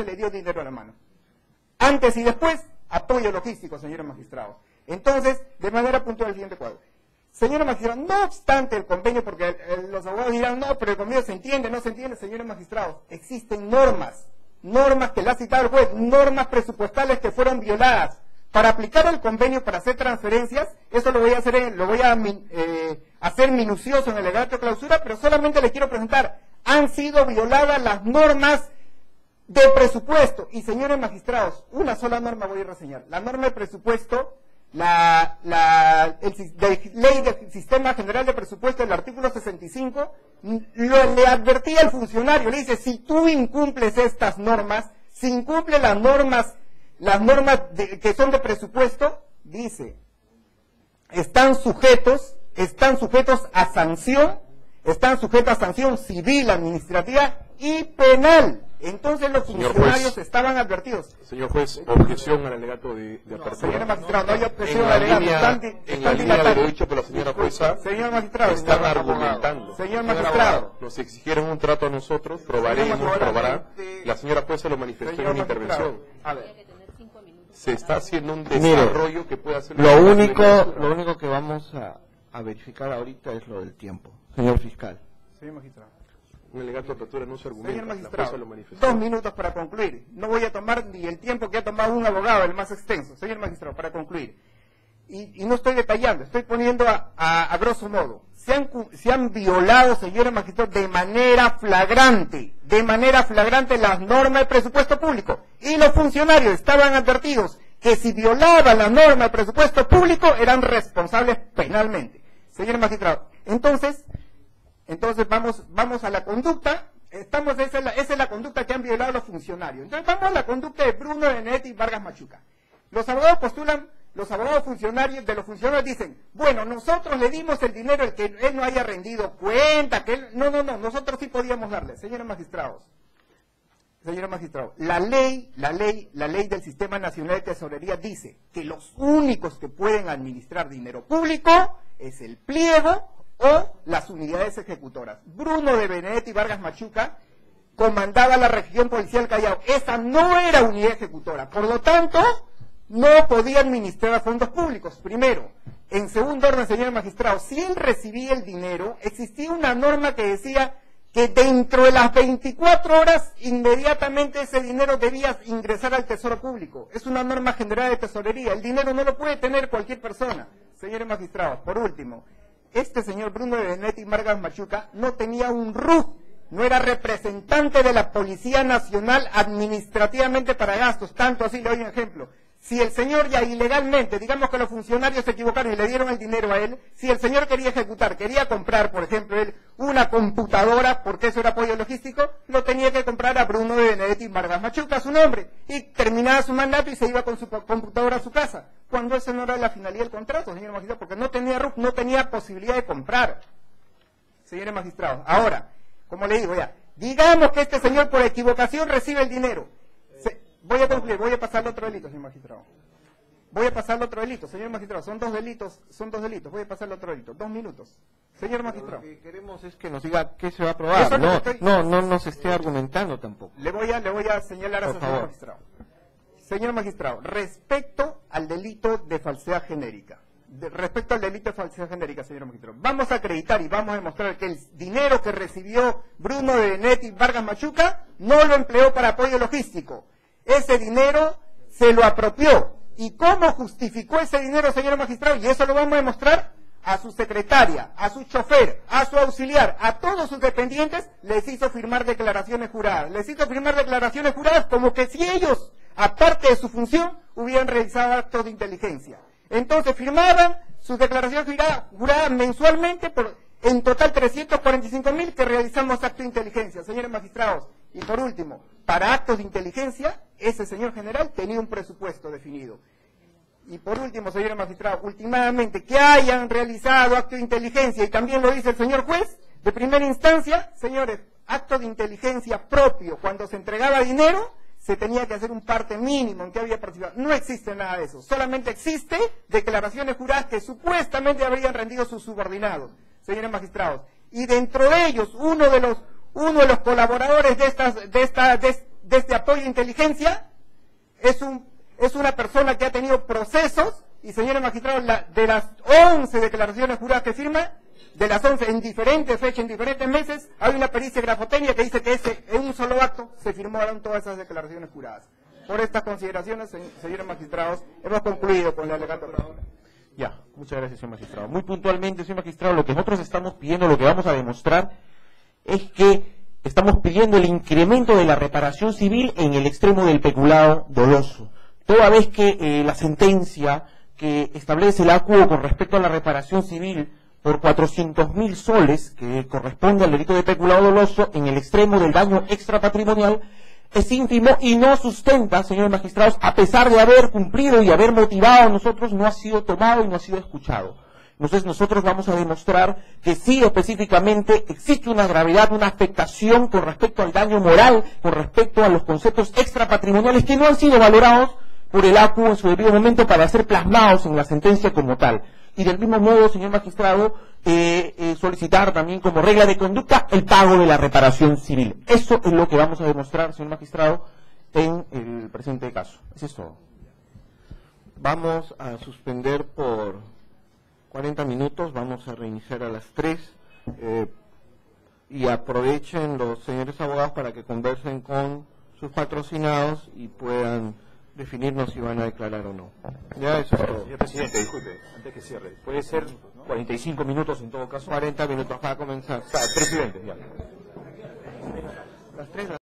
le dio dinero a la mano. Antes y después, apoyo logístico, señores magistrados. Entonces, de manera puntual, el siguiente cuadro. Señores magistrados, no obstante el convenio, porque los abogados dirán, no, pero el convenio se entiende, no se entiende, señores magistrados, existen normas que le ha citado el juez, normas presupuestales que fueron violadas. Para aplicar el convenio, para hacer transferencias, eso lo voy a hacer minucioso en el alegato de clausura, pero solamente le quiero presentar, han sido violadas las normas de presupuesto. Y señores magistrados, una sola norma voy a reseñar. La norma de presupuesto, la ley del Sistema General de Presupuesto, el artículo 65, le advertía al funcionario, le dice, si tú incumples estas normas, si incumple las normas que son de presupuesto, dice, están sujetos a sanción civil, administrativa y penal. Entonces los funcionarios estaban advertidos. Señor juez, objeción al alegato de apertura. Señor magistrado, no hay objeción al alegato. En la línea de lo dicho por la señora jueza, señor magistrado, están argumentando. Señor magistrado, nos exigieron un trato a nosotros, probará. La señora jueza lo manifestó en una intervención. A ver. se está haciendo un Mire, desarrollo que pueda hacer... lo único que vamos a verificar ahorita es lo del tiempo, señor fiscal. Señor magistrado. Un alegato de apertura no se argumenta. Señor la magistrado, jueza lo manifestó. 2 minutos para concluir. No voy a tomar ni el tiempo que ha tomado un abogado, el más extenso. Señor magistrado, para concluir. Y no estoy detallando, estoy poniendo a grosso modo. Se han violado, señor magistrado, de manera flagrante las normas de presupuesto público. Y los funcionarios estaban advertidos que si violaban la norma de presupuesto público eran responsables penalmente. Señor magistrado, entonces vamos a la conducta. Esa es la conducta que han violado los funcionarios. Entonces vamos a la conducta de Bruno Benedetti y Vargas Machuca. Los abogados funcionarios dicen, bueno, nosotros le dimos el dinero, el que él no haya rendido cuenta, que él, no, nosotros sí podíamos darle. Señores magistrados, la ley del Sistema Nacional de Tesorería dice que los únicos que pueden administrar dinero público es el pliego o las unidades ejecutoras. Bruno de Benedetti y Vargas Machuca comandaba la región policial Callao. Esa no era unidad ejecutora, por lo tanto, no podía administrar fondos públicos, primero. En segundo orden, señor magistrado, si él recibía el dinero, existía una norma que decía que dentro de las 24 horas, inmediatamente ese dinero debía ingresar al Tesoro Público. Es una norma general de tesorería. El dinero no lo puede tener cualquier persona. Señores magistrados, por último, este señor Bruno de Benedetti y Vargas Machuca no tenía un RUF, no era representante de la Policía Nacional administrativamente para gastos, tanto así le doy un ejemplo. Si el señor ya ilegalmente, digamos que los funcionarios se equivocaron y le dieron el dinero a él, si el señor quería ejecutar, quería comprar, por ejemplo, él una computadora, porque eso era apoyo logístico, lo tenía que comprar a Bruno de Benedetti y Vargas Machuca, su nombre, y terminaba su mandato y se iba con su computadora a su casa, cuando eso no era la finalidad del contrato, señor magistrado, porque no tenía RUF, no tenía posibilidad de comprar. Señores magistrados, ahora, como le digo ya, digamos que este señor por equivocación recibe el dinero. Voy a concluir, voy a pasar al otro delito, señor magistrado. Voy a pasar al otro delito, señor magistrado. Son dos delitos. Voy a pasar al otro delito. 2 minutos. Señor magistrado. Lo que queremos es que nos diga qué se va a aprobar. No nos esté argumentando tampoco. Le voy a señalar a su señor magistrado. Señor magistrado, respecto al delito de falsedad genérica. Señor magistrado. Vamos a acreditar y vamos a demostrar que el dinero que recibió Bruno de Benedetti y Vargas Machuca no lo empleó para apoyo logístico. Ese dinero se lo apropió. ¿Y cómo justificó ese dinero, señor magistrado? Y eso lo vamos a demostrar a su secretaria, a su chofer, a su auxiliar, a todos sus dependientes, les hizo firmar declaraciones juradas. Les hizo firmar declaraciones juradas como que si ellos, aparte de su función, hubieran realizado actos de inteligencia. Entonces firmaban sus declaraciones juradas mensualmente por en total 345.000 que realizamos actos de inteligencia, señores magistrados. Y por último, para actos de inteligencia, ese señor general tenía un presupuesto definido. Y por último, señores magistrados, últimamente que hayan realizado actos de inteligencia, y también lo dice el señor juez, de primera instancia, señores, acto de inteligencia propio, cuando se entregaba dinero, se tenía que hacer un parte mínimo en que había participado. No existe nada de eso, solamente existe declaraciones juradas que supuestamente habrían rendido sus subordinados, señores magistrados. Y dentro de ellos, uno de los colaboradores de este apoyo de inteligencia es una persona que ha tenido procesos, y señores magistrados, de las 11 declaraciones juradas que firma, de las 11 en diferentes fechas, en diferentes meses, hay una pericia grafotecnia que dice que en un solo acto se firmaron todas esas declaraciones juradas. Por estas consideraciones, señores magistrados, hemos concluido con la alegato. Ya, muchas gracias, señor magistrado. Muy puntualmente, señor magistrado, lo que nosotros estamos pidiendo, lo que vamos a demostrar, es que estamos pidiendo el incremento de la reparación civil en el extremo del peculado doloso. Toda vez que la sentencia que establece el acuo con respecto a la reparación civil por 400.000 soles, que corresponde al delito de peculado doloso en el extremo del daño extrapatrimonial, es ínfimo y no sustenta, señores magistrados, a pesar de haber cumplido y haber motivado a nosotros, no ha sido tomado y no ha sido escuchado. Entonces nosotros vamos a demostrar que sí, específicamente existe una gravedad, una afectación con respecto al daño moral, con respecto a los conceptos extrapatrimoniales que no han sido valorados por el ACU en su debido momento para ser plasmados en la sentencia como tal. Y del mismo modo, señor magistrado, solicitar también como regla de conducta el pago de la reparación civil. Eso es lo que vamos a demostrar, señor magistrado, en el presente caso. Eso es todo. Vamos a suspender por 40 minutos, vamos a reiniciar a las 3 y aprovechen los señores abogados para que conversen con sus patrocinados y puedan definirnos si van a declarar o no. Ya, eso es todo. Señor presidente, disculpe, antes que cierre, ¿puede ser 45 minutos en todo caso? 40 minutos para comenzar. Presidente, ya. Las 3.